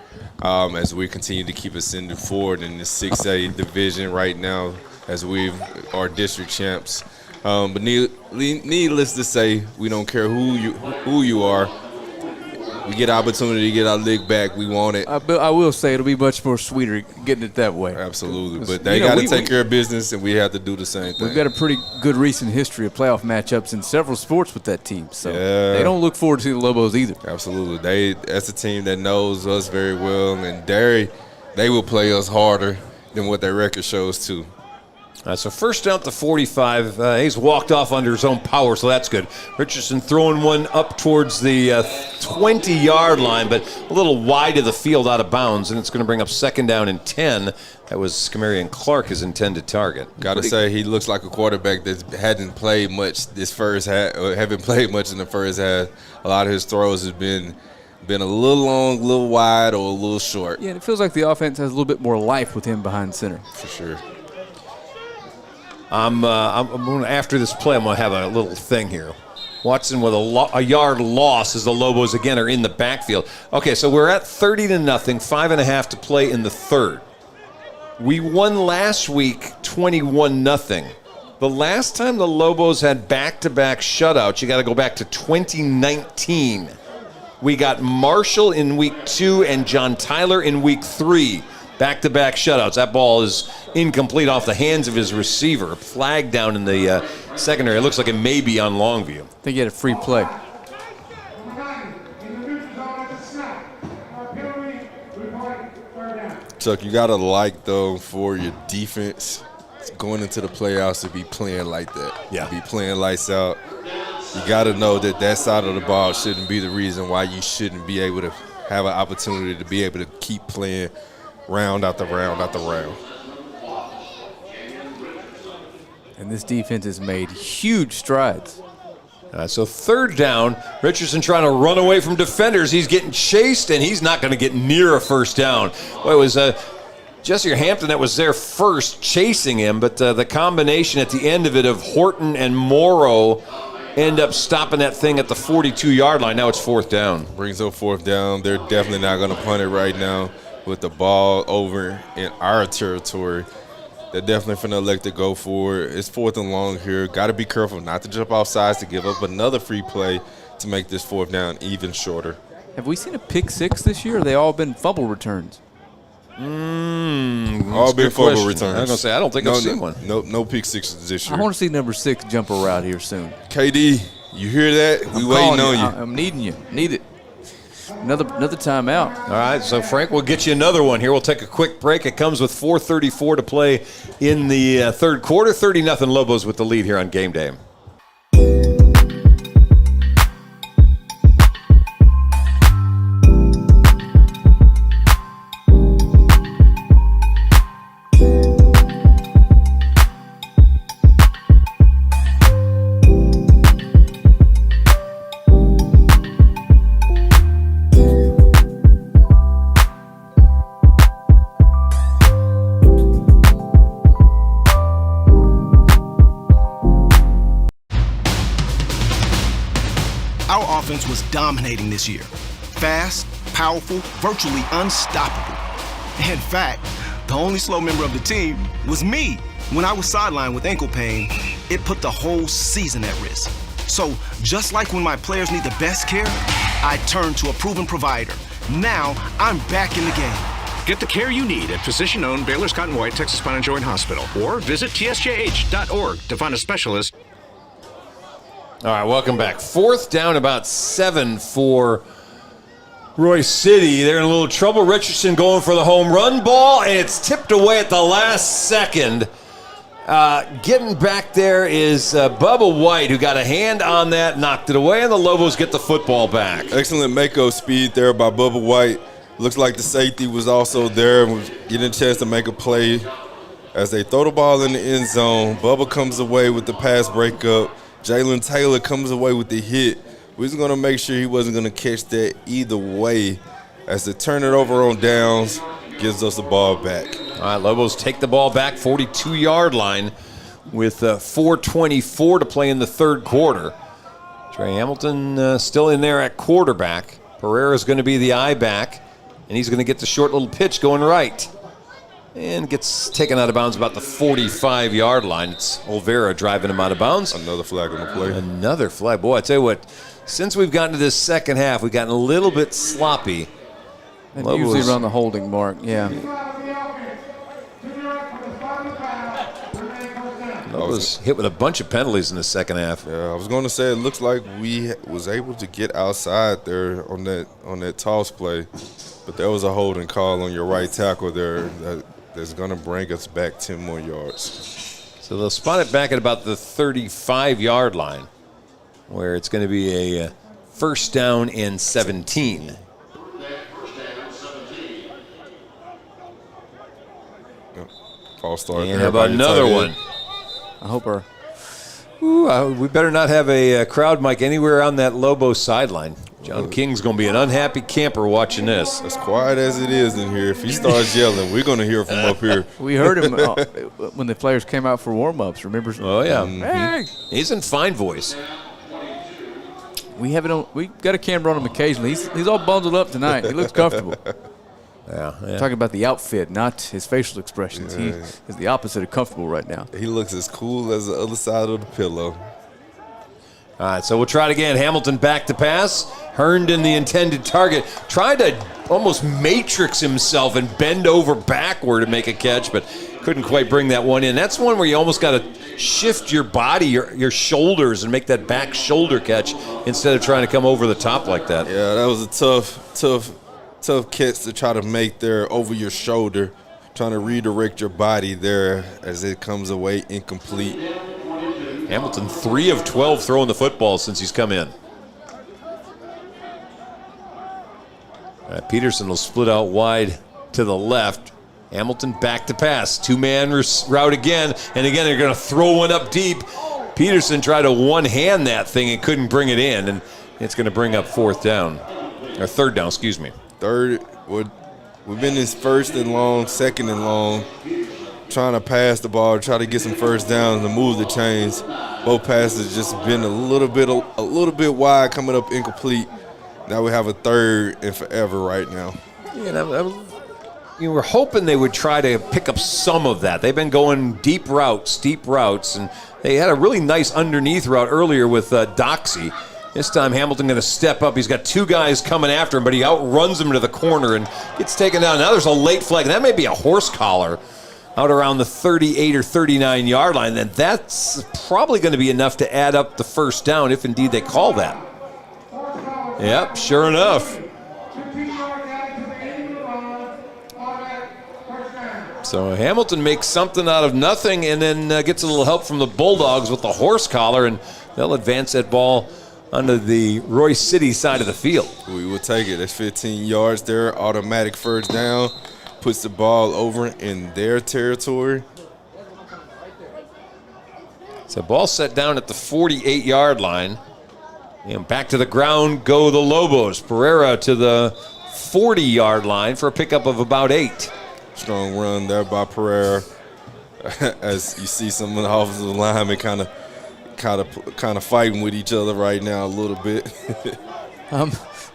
as we continue to keep ascending forward in the 6A division right now as we are district champs. But needless to say, we don't care who you are. We get opportunity to get our league back. We want it. I will say it'll be much more sweeter getting it that way. Absolutely. But they got to take care of business, and we have to do the same thing. We've got a pretty good recent history of playoff matchups in several sports with that team. So they don't look forward to the Lobos either. Absolutely. That's a team that knows us very well, and they will play us harder than what their record shows, too. So first down at the 45. He's walked off under his own power, so that's good. Richardson throwing one up towards the 20-yard line, but a little wide of the field out of bounds, and it's going to bring up second down and 10. That was Skamarian Clark, his intended target. Got to say, he looks like a quarterback that hadn't played much this first half, or haven't played much in the first half. A lot of his throws have been a little long, a little wide, or a little short. Yeah, and it feels like the offense has a little bit more life with him behind center. For sure. I'm going after this play, I'm going to have a little thing here. Watson with a yard loss as the Lobos again are in the backfield. Okay, so we're at 30-0, 5.5 to play in the third. We won last week 21-0. The last time the Lobos had back-to-back shutouts, you got to go back to 2019. We got Marshall in week 2 and John Tyler in week 3. Back-to-back shutouts. That ball is incomplete off the hands of his receiver. Flag down in the secondary. It looks like it may be on Longview. I think he had a free play. Chuck, you got to like, though, for your defense going into the playoffs to be playing like that. Yeah. To be playing lights out. You got to know that side of the ball shouldn't be the reason why you shouldn't be able to have an opportunity to be able to keep playing round after round after round. And this defense has made huge strides. So third down, Richardson trying to run away from defenders. He's getting chased, and he's not going to get near a first down. Well, it was Jesse Hampton that was there first chasing him, but the combination at the end of it of Horton and Morrow end up stopping that thing at the 42-yard line. Now it's fourth down. Brings up fourth down. They're definitely not going to punt it right now with the ball over in our territory. They're definitely finna elect to go for it. It's fourth and long here. Got to be careful not to jump off sides to give up another free play to make this fourth down even shorter. Have we seen a pick six this year, or they all been fumble returns? All big fumble returns. I was going to say, I don't think I've seen one. No pick sixes this year. I want to see number 6 jump a route here soon. KD, you hear that? We waiting on you. I'm needing you. Need it. Another timeout. All right, so Frank, we'll get you another one here. We'll take a quick break. It comes with 4:34 to play in the third quarter. 30-0 Lobos with the lead here on game day. Was dominating this year. Fast, powerful, virtually unstoppable. In fact, the only slow member of the team was me. When I was sidelined with ankle pain, it put the whole season at risk. So, just like when my players need the best care, I turned to a proven provider. Now, I'm back in the game. Get the care you need at physician-owned Baylor Scott & White Texas Spine and Joint Hospital or visit tsjh.org to find a specialist. All right, welcome back. Fourth down, about 7 for Royse City. They're in a little trouble. Richardson going for the home run ball, and it's tipped away at the last second. Getting back there is Bubba White, who got a hand on that, knocked it away, and the Lobos get the football back. Excellent make-up speed there by Bubba White. Looks like the safety was also there and was getting a chance to make a play. As they throw the ball in the end zone, Bubba comes away with the pass breakup. Jalen Taylor comes away with the hit. We was going to make sure he wasn't going to catch that either way. As they turn it over on downs, gives us the ball back. All right, Lobos take the ball back, 42-yard line, with 4:24 to play in the third quarter. Trey Hamilton still in there at quarterback. Pereira's going to be the eye back, and he's going to get the short little pitch going right. And gets taken out of bounds about the 45-yard line. It's Olvera driving him out of bounds. Another flag on the play. Another flag. Boy, I tell you what, since we've gotten to this second half, we've gotten a little bit sloppy. And usually around the holding mark, yeah. Lobos hit with a bunch of penalties in the second half. Yeah, I was going to say it looks like we was able to get outside there on that toss play, but there was a holding call on your right tackle there that's going to bring us back 10 more yards. So they'll spot it back at about the 35-yard line, where it's going to be a first down and 17. False start. And how about another one? I hope our We better not have a crowd mic anywhere on that Lobos sideline. John King's going to be an unhappy camper watching this. As quiet as it is in here, if he starts yelling, we're going to hear from up here. we heard him when the players came out for warm-ups. Remember? Oh yeah, Hey! he's in fine voice. We have it on. We got a camera on him occasionally. He's all bundled up tonight. He looks comfortable. Yeah. Talking about the outfit, not his facial expressions. He is the opposite of comfortable right now. He looks as cool as the other side of the pillow. All right, so we'll try it again. Hamilton back to pass. Herndon, the intended target, tried to almost matrix himself and bend over backward to make a catch, but couldn't quite bring that one in. That's one where you almost got to shift your body, your shoulders, and make that back shoulder catch instead of trying to come over the top like that. Yeah, that was a tough catch to try to make there over your shoulder, trying to redirect your body there as it comes away incomplete. Hamilton 3 of 12 throwing the football since he's come in. Peterson will split out wide to the left. Hamilton back to pass. Two-man route again. And again, they're going to throw one up deep. Peterson tried to one-hand that thing and couldn't bring it in. And it's going to bring up third down, excuse me. We've been in first and long, second and long, trying to pass the ball, try to get some first downs and move the chains. Both passes just been a little bit wide, coming up incomplete. Now we have a third and forever right now. Yeah, you were hoping they would try to pick up some of that. They've been going deep routes, and they had a really nice underneath route earlier with Doxey. This time Hamilton going to step up. He's got two guys coming after him, but he outruns him to the corner and gets taken down. Now there's a late flag, and that may be a horse collar out around the 38 or 39-yard line. Then that's probably going to be enough to add up the first down, if indeed they call that. Yep, sure enough. So Hamilton makes something out of nothing and then gets a little help from the Bulldogs with the horse collar, and they'll advance that ball onto the Royse City side of the field. We will take it. That's 15 yards there. Automatic first down. Puts the ball over in their territory. So ball set down at the 48-yard line. And back to the ground go the Lobos. Pereira to the 40-yard line for a pickup of about 8. Strong run there by Pereira. As you see some of the offensive linemen kind of fighting with each other right now a little bit.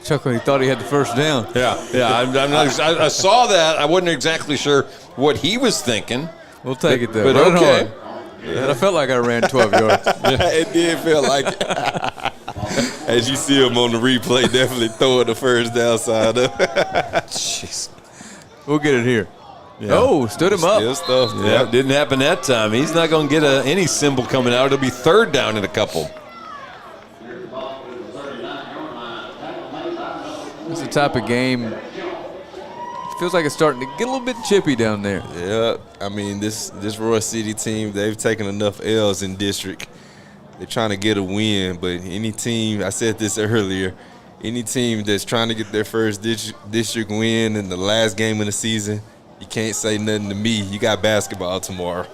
Chuckling, he thought he had the first down. Yeah. I saw that. I wasn't exactly sure what he was thinking. We'll take it, though. But okay. Yeah. I felt like I ran 12 yards. It did feel like it. As you see him on the replay, definitely throwing the first down side up. Jeez. We'll get it here. Yeah. Oh, stood him up. Still stuff. Yeah, didn't happen that time. He's not going to get any symbol coming out. It'll be third down in a couple. It's the type of game. It feels like it's starting to get a little bit chippy down there. Yeah, I mean, this Royse City team, they've taken enough L's in district. They're trying to get a win, but any team, I said this earlier, any team that's trying to get their first district win in the last game of the season, you can't say nothing to me. You got basketball tomorrow.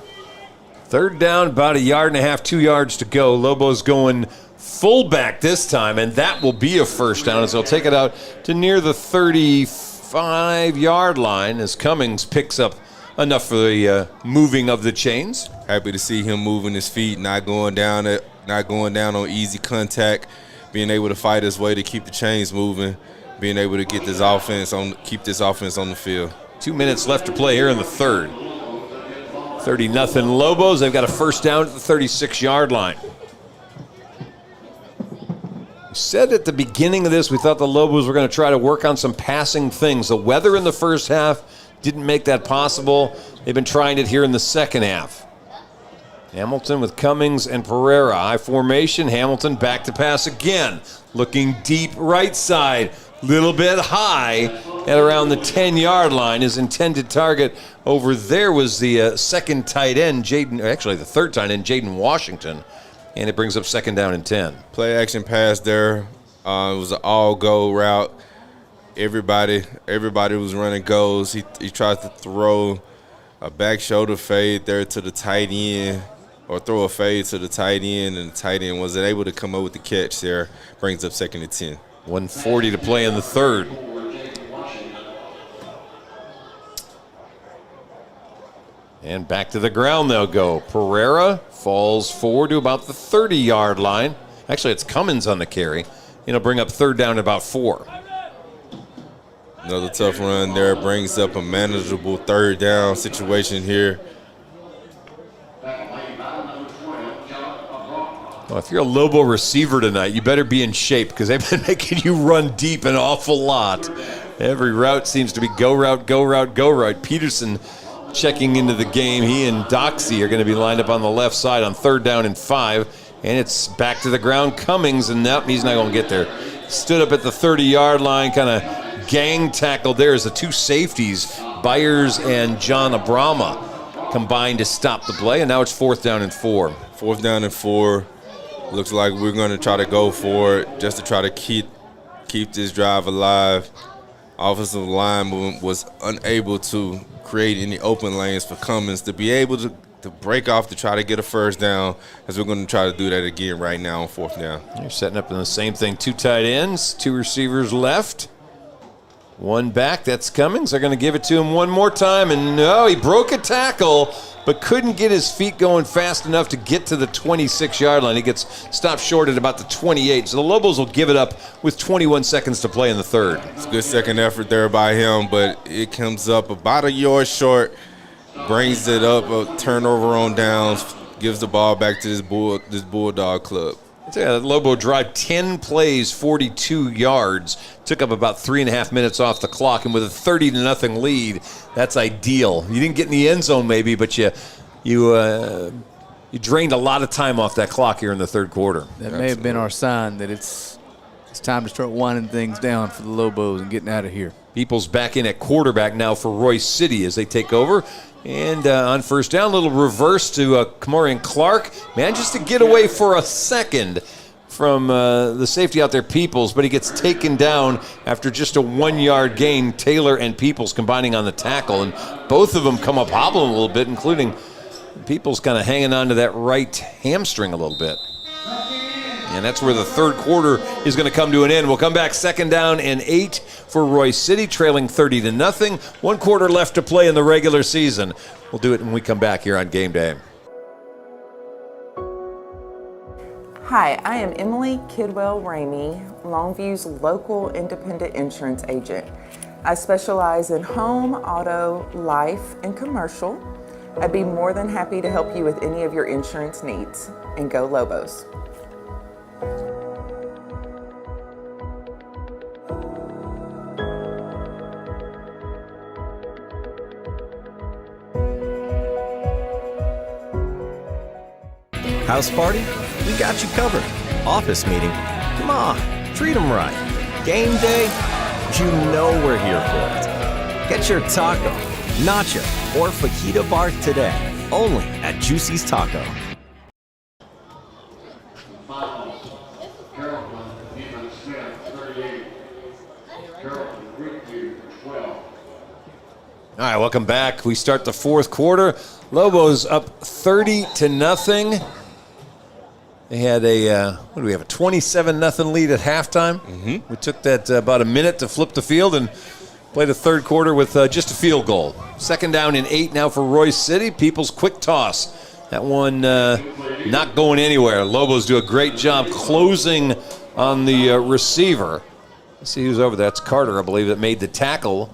Third down, about 1.5 yards, 2 yards to go. Lobos going fullback this time, and that will be a first down as they'll take it out to near the 35-yard line as Cummings picks up enough for the moving of the chains. Happy to see him moving his feet, not going down on easy contact, being able to fight his way to keep the chains moving, being able to get keep this offense on the field. 2 minutes left to play here in the third. 30-0 Lobos. They've got a first down at the 36-yard line. We said at the beginning of this we thought the Lobos were going to try to work on some passing things. The weather in the first half didn't make that possible. They've been trying it here in the second half. Hamilton with Cummings and Pereira. High formation. Hamilton back to pass again. Looking deep right side. Little bit high. at around the 10-yard line. His intended target over there was the second tight end, the third tight end, Jaden Washington. And it brings up second down and 10. Play action pass there. It was an all-go route. Everybody was running goals. He tried to throw a back shoulder fade there to the tight end, or throw a fade to the tight end, and the tight end wasn't able to come up with the catch there. Brings up second and 10. 1:40 to play in the third. And back to the ground they'll go. Pereira falls forward to about the 30-yard line. Actually, it's Cummins on the carry. It'll bring up third down at about 4. Another tough run there. Brings up a manageable third down situation here. Well, if you're a Lobo receiver tonight, you better be in shape because they've been making you run deep an awful lot. Every route seems to be go route, go route, go route. Peterson checking into the game. He and Doxey are going to be lined up on the left side on third down and 5. And it's back to the ground. Cummings, and nope, he's not going to get there. Stood up at the 30-yard line, kind of gang tackled there as the two safeties, Byers and John Abrama, combined to stop the play. And now it's fourth down and 4. Fourth down and 4. Looks like we're going to try to go for it just to try to keep this drive alive. Offensive line was unable to create any open lanes for Cummins to be able to break off to try to get a first down, as we're going to try to do that again right now on fourth down. You're setting up in the same thing. 2 tight ends, 2 receivers left. 1 back, that's Cummins. They're going to give it to him one more time, and no, he broke a tackle, but couldn't get his feet going fast enough to get to the 26-yard line. He gets stopped short at about the 28. So the Lobos will give it up with 21 seconds to play in the third. It's a good second effort there by him, but it comes up about a yard short, brings it up, a turnover on downs, gives the ball back to this Bulldog club. Lobo drive 10 plays, 42 yards. Took up about 3.5 minutes off the clock, and with a 30-0 lead, that's ideal. You didn't get in the end zone maybe, but you drained a lot of time off that clock here in the third quarter. That may have been our sign that it's time to start winding things down for the Lobos and getting out of here. Peoples back in at quarterback now for Royse City as they take over. And on first down, a little reverse to Kamorian Clark. Manages to get away for a second from the safety out there, Peoples, but he gets taken down after just a 1-yard gain. Taylor and Peoples combining on the tackle, and both of them come up hobbling a little bit, including Peoples kind of hanging on to that right hamstring a little bit. And that's where the third quarter is going to come to an end. We'll come back second down and 8 for Royse City, trailing 30-0. 1 quarter left to play in the regular season. We'll do it when we come back here on Game Day. Hi, I am Emily Kidwell-Ramey, Longview's local independent insurance agent. I specialize in home, auto, life, and commercial. I'd be more than happy to help you with any of your insurance needs. And go Lobos. House party? We got you covered. Office meeting? Come on, treat them right. Game day? You know we're here for it. Get your taco, nacho, or fajita bar today, only at Juicy's Taco. All right, welcome back. We start the fourth quarter. Lobos up 30-0. They had a 27-0 lead at halftime. Mm-hmm. We took that about a minute to flip the field and played a third quarter with just a field goal. Second down and 8 now for Royse City. People's quick toss. That one not going anywhere. Lobos do a great job closing on the receiver. Let's see who's over there. That's Carter, I believe, that made the tackle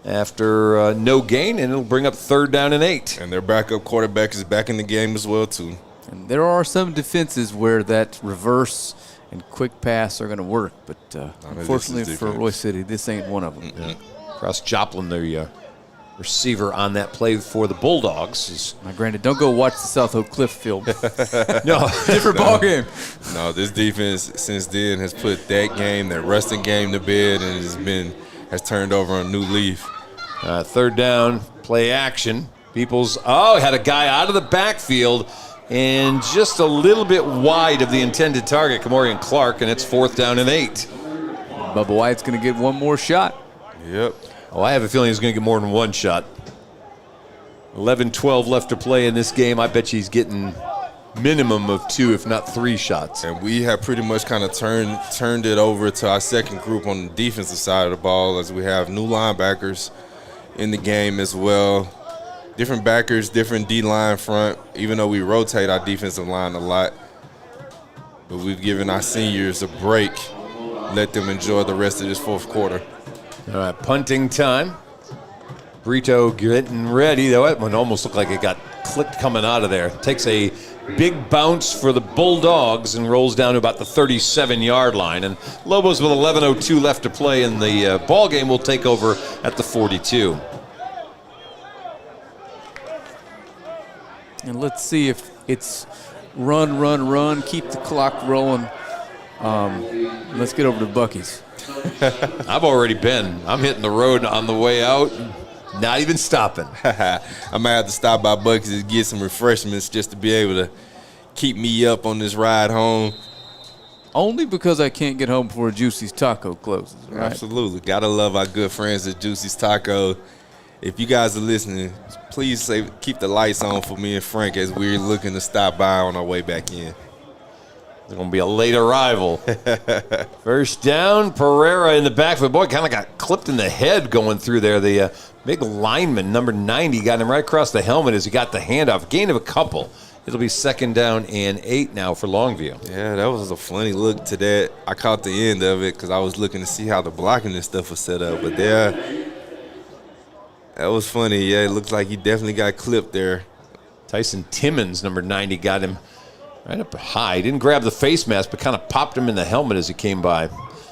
after no gain, and it'll bring up third down and 8. And their backup quarterback is back in the game as well, too. And there are some defenses where that reverse and quick pass are going to work, but unfortunately for Royse City, this ain't one of them. Yeah. Cross Joplin, the receiver on that play for the Bulldogs. Now, granted, don't go watch the South Oak Cliff film. No, different ball game. No, this defense since then has put that resting game to bed and has been has turned over a new leaf. Third down, play action. Had a guy out of the backfield and just a little bit wide of the intended target, Kamorian Clark, and it's 4th down and 8. Bubba White's going to get one more shot. Yep. Oh, I have a feeling he's going to get more than one shot. 11-12 left to play in this game. I bet you he's getting minimum of 2, if not 3 shots. And we have pretty much kind of turned it over to our second group on the defensive side of the ball, as we have new linebackers in the game as well. Different backers, different D-line front, even though we rotate our defensive line a lot. But we've given our seniors a break. Let them enjoy the rest of this fourth quarter. All right, punting time. Brito getting ready. That one almost looked like it got clipped coming out of there. Takes a big bounce for the Bulldogs and rolls down to about the 37-yard line. And Lobos, with 11:02 left to play in the ball game, will take over at the 42. And let's see if it's run, keep the clock rolling. Let's get over to Buc-ee's. I've already been. I'm hitting the road on the way out, not even stopping. I might have to stop by Buc-ee's to get some refreshments just to be able to keep me up on this ride home. Only because I can't get home before Juicy's Taco closes, right? Absolutely. Gotta love our good friends at Juicy's Taco. If you guys are listening, please keep the lights on for me and Frank as we're looking to stop by on our way back in. It's going to be a late arrival. First down, Pereira in the backfield. Boy, kind of got clipped in the head going through there. The big lineman, number 90, got him right across the helmet as he got the handoff. Gain of a couple. It'll be 2nd down and 8 now for Longview. Yeah, that was a funny look to that. I caught the end of it because I was looking to see how the blocking and stuff was set up. But there, that was funny. Yeah, it looks like he definitely got clipped there. Tyson Timmons, number 90, got him right up high. He didn't grab the face mask, but kind of popped him in the helmet as he came by.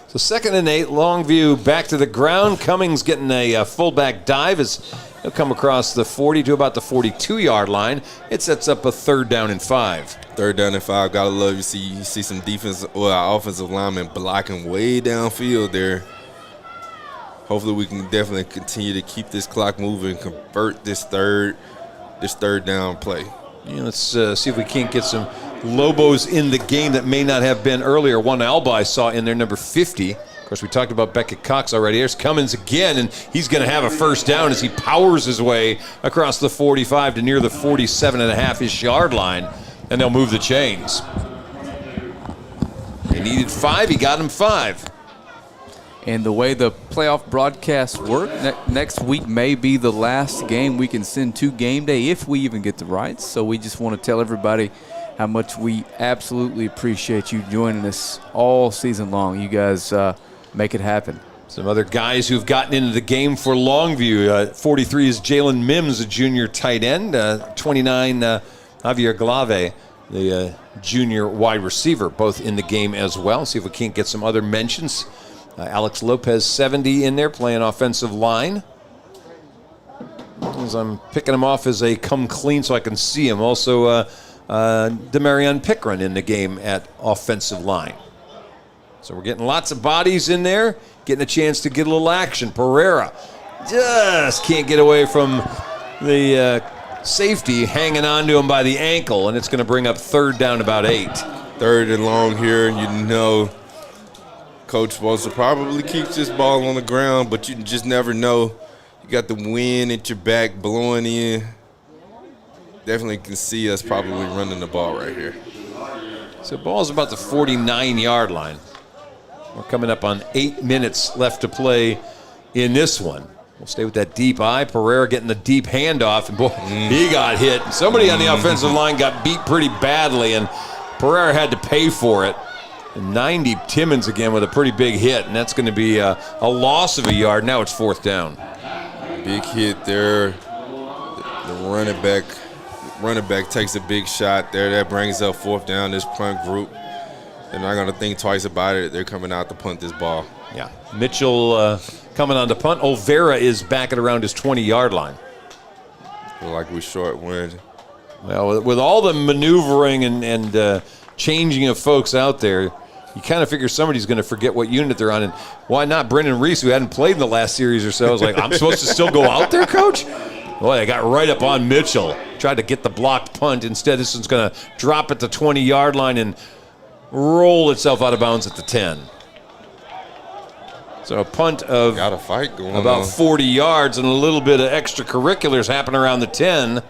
So 2nd and 8, Longview back to the ground. Cummings getting a fullback dive as he'll come across the 40 to about the 42-yard line. It sets up a 3rd down and 5. 3rd down and 5. Gotta love you see some our offensive linemen blocking way downfield there. Hopefully we can definitely continue to keep this clock moving, convert this third down play. Yeah, let's see if we can't get some Lobos in the game that may not have been earlier. One Alba I saw in there, number 50. Of course, we talked about Beckett Cox already. There's Cummins again, and he's going to have a 1st down as he powers his way across the 45 to near the 47.5-ish yard line, and they'll move the chains. They needed 5. He got him 5. And the way the playoff broadcasts work, next week may be the last game we can send to game day if we even get the rights. So we just want to tell everybody how much we absolutely appreciate you joining us all season long. You guys make it happen. Some other guys who've gotten into the game for Longview. 43 is Jalen Mims, a junior tight end. 29, Javier Glave, the junior wide receiver, both in the game as well. See if we can't get some other mentions. Alex Lopez, 70 in there, playing offensive line. As I'm picking him off as they come clean so I can see him. Also, Demarion Pickren in the game at offensive line. So we're getting lots of bodies in there, getting a chance to get a little action. Pereira just can't get away from the safety hanging on to him by the ankle, and it's going to bring up 3rd down about 8. 3rd and long here, you know. Coach supposed to probably keep this ball on the ground, but you just never know. You got the wind at your back blowing in. Definitely can see us probably running the ball right here. So ball's about the 49-yard line. We're coming up on 8 minutes left to play in this one. We'll stay with that deep eye. Pereira getting the deep handoff, and boy, he got hit. Somebody on the offensive line got beat pretty badly, and Pereira had to pay for it. 90, Timmons again with a pretty big hit, and that's going to be a loss of a yard. Now it's 4th down. Big hit there. The running back takes a big shot there. That brings up 4th down. This punt group, they're not going to think twice about it. They're coming out to punt this ball. Yeah. Mitchell coming on to punt. Olvera is back at around his 20-yard line. Feel like we're short wind. Well, with all the maneuvering and changing of folks out there, you kind of figure somebody's going to forget what unit they're on. And why not Brendan Reese, who hadn't played in the last series or so? I was like, I'm supposed to still go out there, Coach? Boy, they got right up on Mitchell. Tried to get the blocked punt. Instead, this one's going to drop at the 20-yard line and roll itself out of bounds at the 10. So a punt of got a fight going about on. 40 yards and a little bit of extracurriculars happen around the 10.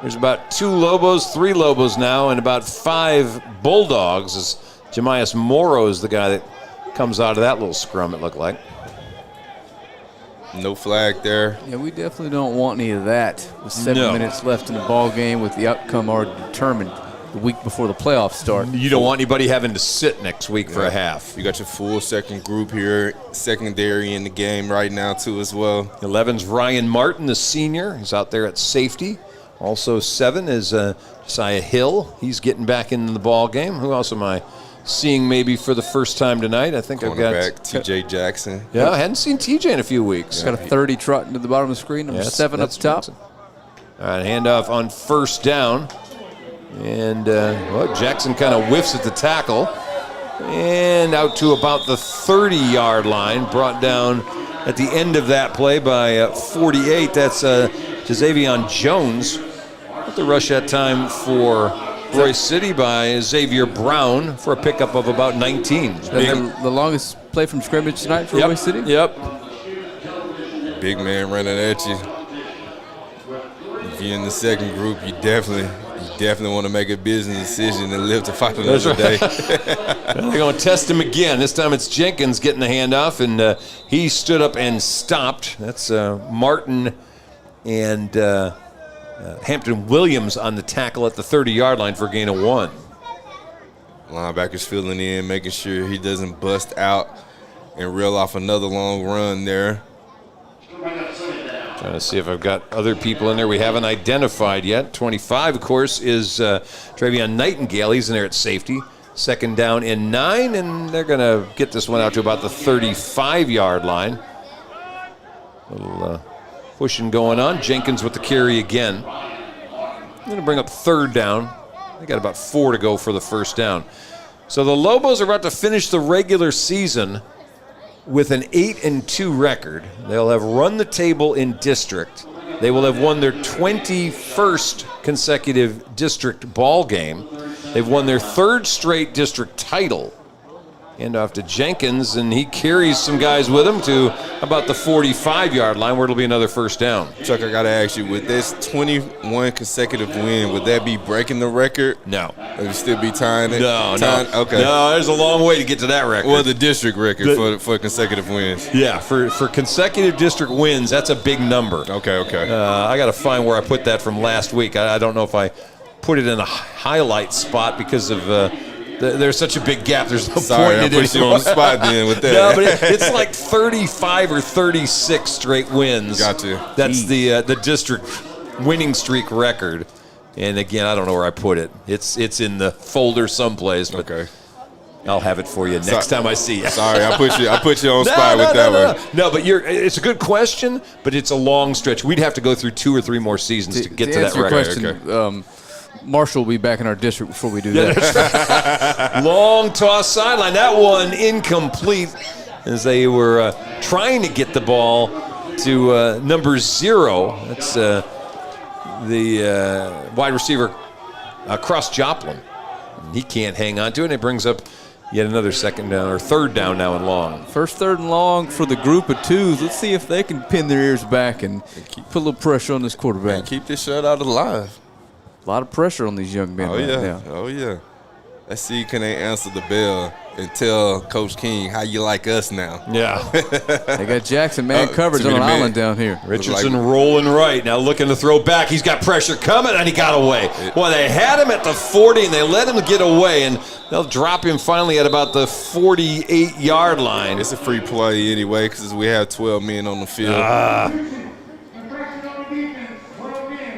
There's about 2 Lobos, 3 Lobos now, and about 5 Bulldogs. As Jemias Morrow is the guy that comes out of that little scrum, it looked like. No flag there. Yeah, we definitely don't want any of that. With 7 minutes left in the ball game with the outcome already determined the week before the playoffs start. You don't want anybody having to sit next week for a half. You got your full second group here, secondary in the game right now too as well. 11's Ryan Martin, the senior. He's out there at safety. Also 7 is Josiah Hill. He's getting back into the ball game. Who else am I seeing maybe for the first time tonight? I think I've got T.J. Jackson. Yeah, I hadn't seen T.J. in a few weeks. Got a 30 trotting to the bottom of the screen. Number 7 up top. Jackson. All right, handoff on first down. And Jackson kind of whiffs at the tackle. And out to about the 30-yard line. Brought down at the end of that play by 48. That's Jazavion Jones. With the rush that time for Royse City by Xavier Brown for a pickup of about 19. The longest play from scrimmage tonight for Royse City? Yep. Big man running at you. If you're in the second group, you definitely want to make a business decision and live to fight another day. They're going to test him again. This time it's Jenkins getting the handoff, and he stood up and stopped. That's Martin and Hampton Williams on the tackle at the 30-yard line for a gain of 1. Linebacker's filling in, making sure he doesn't bust out and reel off another long run there. Trying to see if I've got other people in there we haven't identified yet. 25, of course, is Travion Nightingale. He's in there at safety. Second down and 9, and they're going to get this one out to about the 35-yard line. A little pushing going on. Jenkins with the carry again. I'm going to bring up third down. They got about 4 to go for the first down. So the Lobos are about to finish the regular season with an 8-2 record. They'll have run the table in district. They will have won their 21st consecutive district ball game. They've won their 3rd straight district title. Hand off to Jenkins, and he carries some guys with him to about the 45-yard line, where it'll be another first down. Chuck, I got to ask you, with this 21 consecutive win, would that be breaking the record? No. Would it still be tying it? No. Okay. No, there's a long way to get to that record. Well, the district record for consecutive wins. Yeah, for consecutive district wins, that's a big number. Okay. I got to find where I put that from last week. I don't know if I put it in a highlight spot because of there's such a big gap. There's no Sorry, point in it. I put you on the spot then with that. No, but it's like 35 or 36 straight wins. Gotcha. That's the district winning streak record. And again, I don't know where I put it. It's in the folder someplace. But okay. I'll have it for you next time I see you. Sorry, I put you on spot with that one. No, but it's a good question, but it's a long stretch. We'd have to go through 2 or 3 more seasons to get to that record. Question, Marshall will be back in our district before we do that. That's right. Long toss sideline. That one incomplete as they were trying to get the ball to number 0. That's the wide receiver, Cross Joplin. He can't hang on to it, and it brings up yet another second down, or third down now and long. First third and long for the group of 2s. Let's see if they can pin their ears back and put a little pressure on this quarterback. And keep this shutout alive. A lot of pressure on these young men right now. Oh, yeah. Let's see, can they answer the bell and tell Coach King how you like us now? Yeah. They got Jackson man coverage on an island down here. Richardson rolling right. Now looking to throw back. He's got pressure coming, and he got away. Well, they had him at the 40, and they let him get away, and they'll drop him finally at about the 48-yard line. It's a free play anyway because we have 12 men on the field.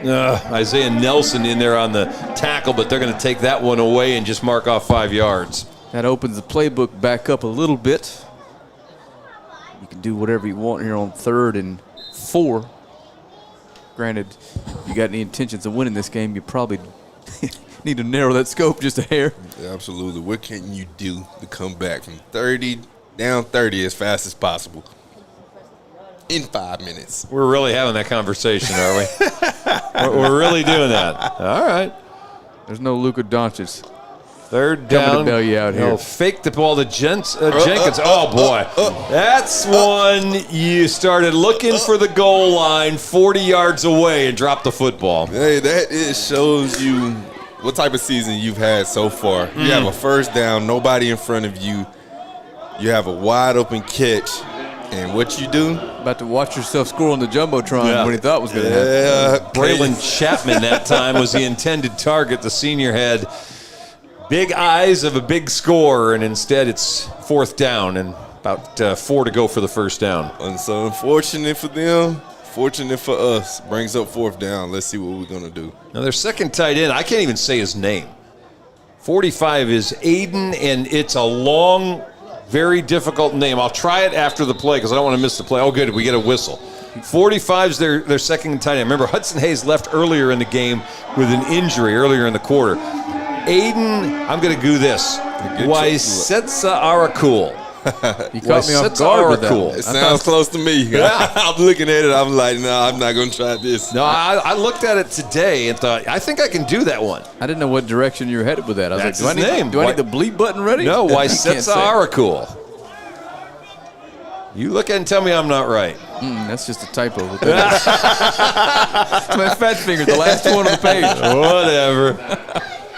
Isaiah Nelson in there on the tackle, but they're going to take that one away and just mark off 5 yards. That opens the playbook back up a little bit. You can do whatever you want here on 3rd and 4. Granted, if you got any intentions of winning this game, you probably Need to narrow that scope just a hair. Absolutely. What can you do to come back from 30 down 30 as fast as possible in 5 minutes? We're really having that conversation, are we? We're really doing that. All right. There's no Luka Doncic. Third down. Coming to bail you out here. He'll fake the ball to Jenkins. Oh, boy. That's one you started looking for the goal line 40 yards away and dropped the football. Hey, shows you what type of season you've had so far. You have a first down, nobody in front of you. You have a wide open catch. And what you do? About to watch yourself score on the Jumbotron when he thought was going to happen. Braylon Chapman that time was the intended target. The senior had big eyes of a big score, and instead it's fourth down and about 4 to go for the first down. And so unfortunate for them, fortunate for us. Brings up fourth down. Let's see what we're going to do. Now their second tight end, I can't even say his name. 45 is Aiden, and it's a long, very difficult name. I'll try it after the play because I don't want to miss the play. Oh, good. We get a whistle. 45's their second tight end. Remember, Hudson Hayes left earlier in the game with an injury earlier in the quarter. Aiden, I'm going to do this. Waisetsa Arakul. You caught me off guard with that. It sounds close to me. Yeah. I'm looking at it. I'm like, no, I'm not going to try this. No, I looked at it today and thought, I think I can do that one. I didn't know what direction you were headed with that. I was That's like, his name. Do I need the bleep button ready? No, Waisetsa Arakul. You look at it and tell me I'm not right. That's just a typo. It's my fat finger, the last one on the page. Whatever.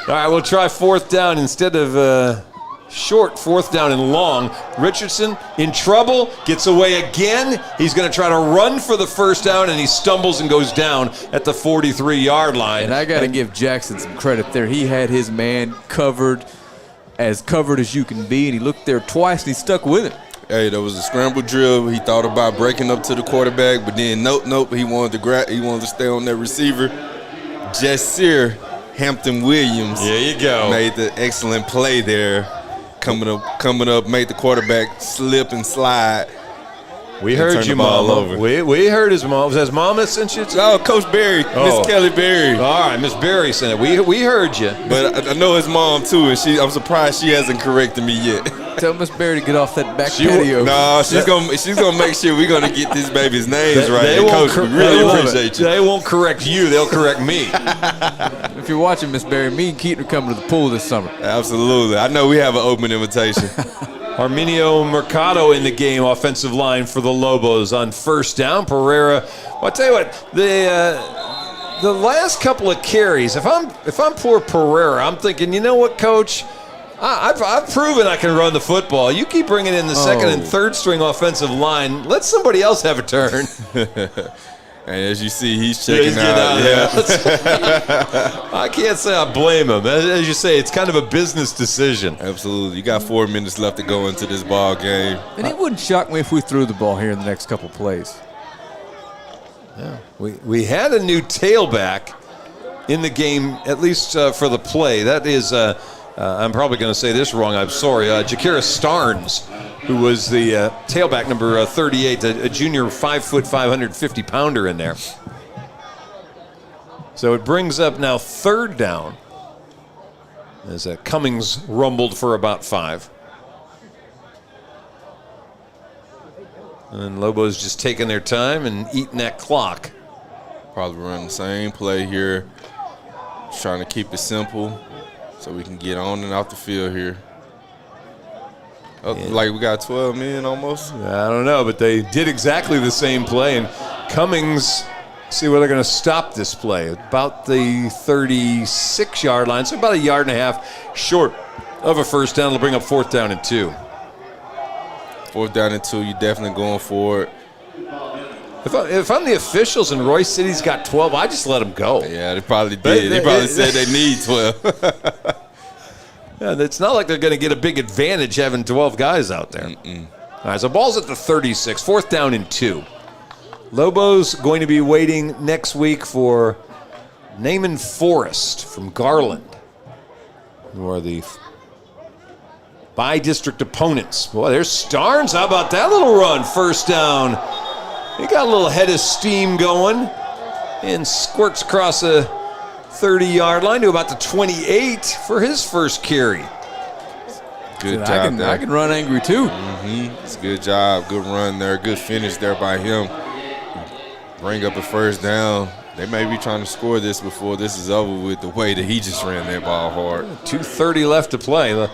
All right, we'll try fourth down instead of short, fourth down and long. Richardson in trouble, gets away again. He's going to try to run for the first down, and he stumbles and goes down at the 43-yard line. And I got to give Jackson some credit there. He had his man covered as you can be, and he looked there twice, and he stuck with it. Hey, there was a scramble drill. He thought about breaking up to the quarterback, but then nope. He wanted to stay on that receiver. Jasir Hampton Williams. There you go. Made the excellent play there. Coming up, made the quarterback slip and slide. We heard you, Mama. We heard his mom. Was that his mom that sent you? Oh, Coach Berry, Miss Kelly Berry. All right, Miss Berry sent it. We heard you. But I know his mom too, and I'm surprised she hasn't corrected me yet. Tell Miss Berry to get off that back patio. No, she's gonna make sure we're gonna get this baby's names right. Coach, we really appreciate you. They won't correct you. They'll correct me. If you're watching, Miss Berry, me and Keaton are coming to the pool this summer. Absolutely. I know we have an open invitation. Arminio Mercado in the game, offensive line for the Lobos on first down. Pereira. Well, I'll tell you what, the last couple of carries, if I'm poor Pereira, I'm thinking, you know what, Coach? I've proven I can run the football. You keep bringing in the second and third string offensive line. Let somebody else have a turn. And as you see, he's checking out. I can't say I blame him. As you say, it's kind of a business decision. Absolutely. You got 4 minutes left to go into this ball game. And it wouldn't shock me if we threw the ball here in the next couple plays. Yeah. We had a new tailback in the game, at least for the play. That is, I'm probably going to say this wrong. I'm sorry. Jakira Starnes, who was the tailback, number 38, a junior 5', 550-pounder in there. So it brings up now third down as Cummings rumbled for about 5. And Lobos just taking their time and eating that clock. Probably run the same play here. Just trying to keep it simple so we can get on and off the field here. Like we got 12 men almost? I don't know, but they did exactly the same play. And Cummings, see where they're going to stop this play. About the 36-yard line, so about a yard and a half short of a first down. It'll bring up fourth down and 2. Fourth down and 2, you're definitely going for it. If I'm the officials and Royse City's got 12, I just let them go. Yeah, they probably did. They probably said they need 12. Yeah, it's not like they're going to get a big advantage having 12 guys out there. All right, so ball's at the 36, fourth down and 2. Lobos going to be waiting next week for Naaman Forrest from Garland, who are the by-district opponents. Boy, there's Starnes. How about that little run? First down. He got a little head of steam going and squirts across a 30-yard line to about the 28 for his first carry. Good job there. I can run angry too. It's a good job. Good run there. Good finish there by him. Bring up a first down. They may be trying to score this before this is over with, the way that he just ran that ball hard. 2:30 left to play. The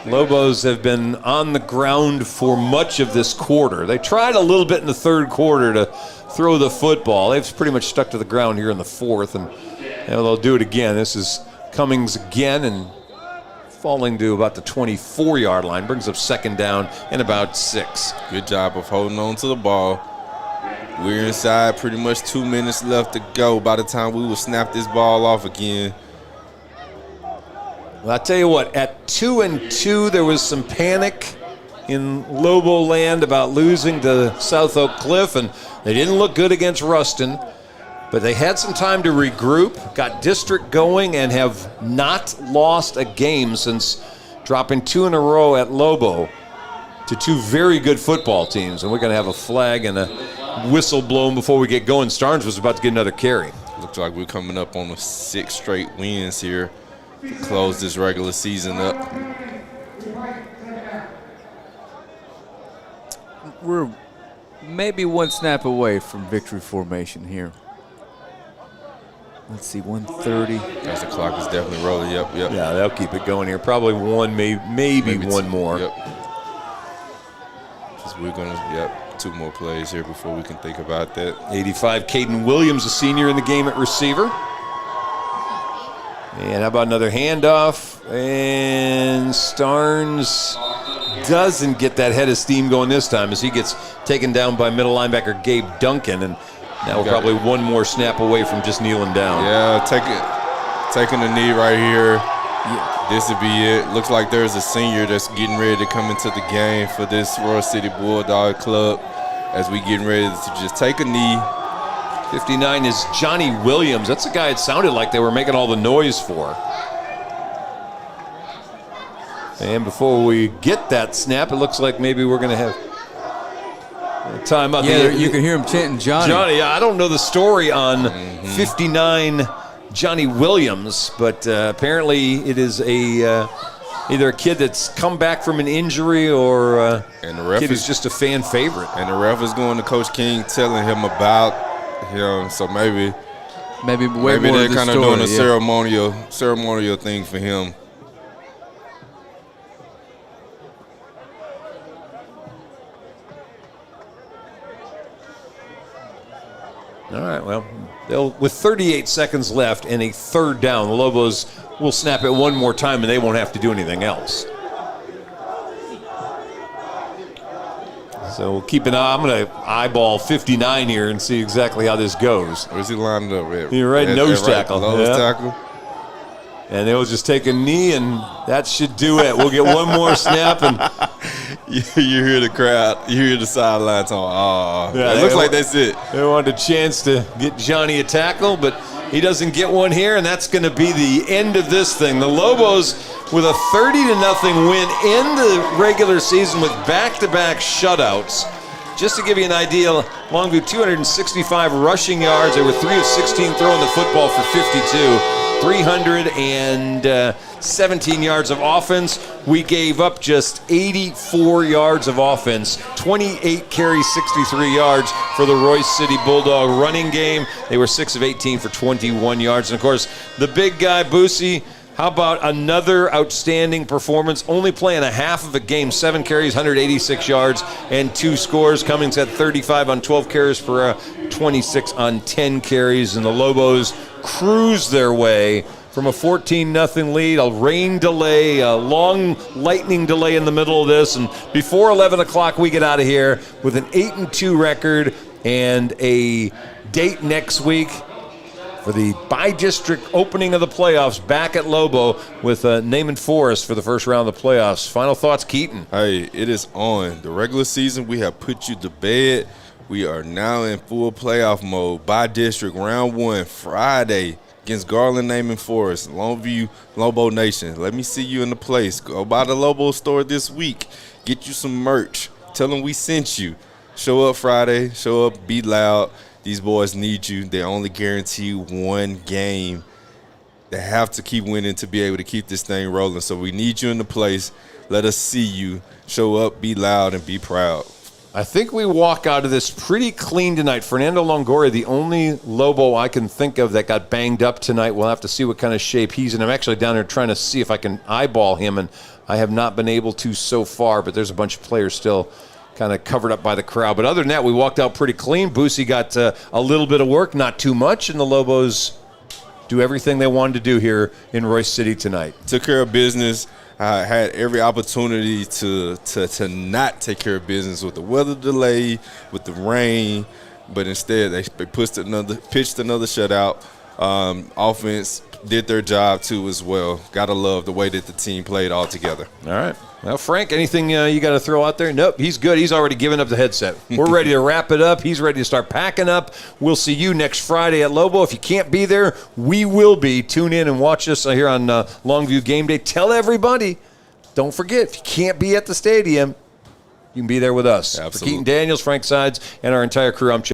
Lobos have been on the ground for much of this quarter. They tried a little bit in the third quarter to throw the football. They've pretty much stuck to the ground here in the fourth, and they'll do it again. This is Cummings again, and falling to about the 24-yard line. Brings up second down and about 6. Good job of holding on to the ball. We're inside, pretty much 2 minutes left to go by the time we will snap this ball off again. Well, I tell you what, at 2-2, there was some panic in Lobo land about losing to South Oak Cliff, and they didn't look good against Ruston. But they had some time to regroup, got district going, and have not lost a game since dropping 2 in a row at Lobo to 2 very good football teams. And we're going to have a flag and a whistle blown before we get going. Starnes was about to get another carry. Looks like we're coming up on the 6 straight wins here to close this regular season up. We're maybe one snap away from victory formation here. Let's see, 1:30. As the clock is definitely rolling. Yep. Yeah, they'll keep it going here. Probably one, maybe one more. Yep. We're going to, 2 more plays here before we can think about that. 85, Caden Williams, a senior in the game at receiver. And how about another handoff? And Starnes doesn't get that head of steam going this time as he gets taken down by middle linebacker Gabe Duncan. And now we're probably one more snap away from just kneeling down. Yeah, taking a knee right here. This would be it. Looks like there's a senior that's getting ready to come into the game for this Royse City Bulldog club as we getting ready to just take a knee. 59 is Johnny Williams. That's the guy it sounded like they were making all the noise for. And before we get that snap, it looks like maybe we're going to have a timeout. Yeah, you can hear him chanting Johnny. Johnny, I don't know the story on 59 Johnny Williams, but apparently it is either a kid that's come back from an injury or and the ref kid who's just a fan favorite. And the ref is going to Coach King telling him about him, so maybe they're kind of doing a ceremonial thing for him. All right, well, with 38 seconds left and a third down, the Lobos will snap it one more time and they won't have to do anything else. So we'll keep an eye. I'm going to eyeball 59 here and see exactly how this goes. Where's he lined up at? You're right, nose tackle. Nose tackle. And they'll just take a knee, and that should do it. We'll get one more snap, and you hear the crowd, you hear the sideline talking. Yeah, it looks like that's it. They wanted a chance to get Johnny a tackle, but he doesn't get one here, and that's going to be the end of this thing. The Lobos with a 30-0 win in the regular season with back-to-back shutouts. Just to give you an idea, Longview 265 rushing yards. They were 3 of 16 throwing the football for 52. 317 yards of offense. We gave up just 84 yards of offense. 28 carries, 63 yards for the Royse City Bulldog running game. They were 6 of 18 for 21 yards. And, of course, the big guy, Boosie, how about another outstanding performance? Only playing a half of a game, 7 carries, 186 yards, and 2 scores. Cummings had 35 on 12 carries for 26 on 10 carries. And the Lobos cruise their way from a 14-0 lead, a rain delay, a long lightning delay in the middle of this. And before 11 o'clock, we get out of here with an 8-2 record and a date next week for the by-district opening of the playoffs back at Lobo with Naaman Forest for the first round of the playoffs. Final thoughts, Keaton? Hey, it is on. The regular season, we have put you to bed. We are now in full playoff mode. By-district, round 1, Friday against Garland, Naaman Forest, Longview, Lobo Nation. Let me see you in the place. Go by the Lobo store this week. Get you some merch. Tell them we sent you. Show up Friday. Show up. Be loud. These boys need you. They only guarantee one game They have to keep winning to be able to keep this thing rolling. So we need you in the place. Let us see you. Show up, be loud, and be proud. I think we walk out of this pretty clean tonight. Fernando Longoria, the only Lobo I can think of that got banged up tonight. We'll have to see what kind of shape he's in. I'm actually down there trying to see if I can eyeball him, and I have not been able to so far, but there's a bunch of players still kind of covered up by the crowd. But other than that, we walked out pretty clean. Boosie got a little bit of work, not too much, and the Lobos do everything they wanted to do here in Royse City tonight. Took care of business. Had every opportunity to not take care of business with the weather delay, with the rain, but instead they pitched another shutout. Offense did their job too as well. Gotta love the way that the team played all together. All right. Well, Frank, anything you got to throw out there? Nope, he's good. He's already given up the headset. We're ready to wrap it up. He's ready to start packing up. We'll see you next Friday at Lobo. If you can't be there, we will be. Tune in and watch us here on Longview Game Day. Tell everybody, don't forget, if you can't be at the stadium, you can be there with us. Absolutely. For Keaton Daniels, Frank Sides, and our entire crew, I'm Chip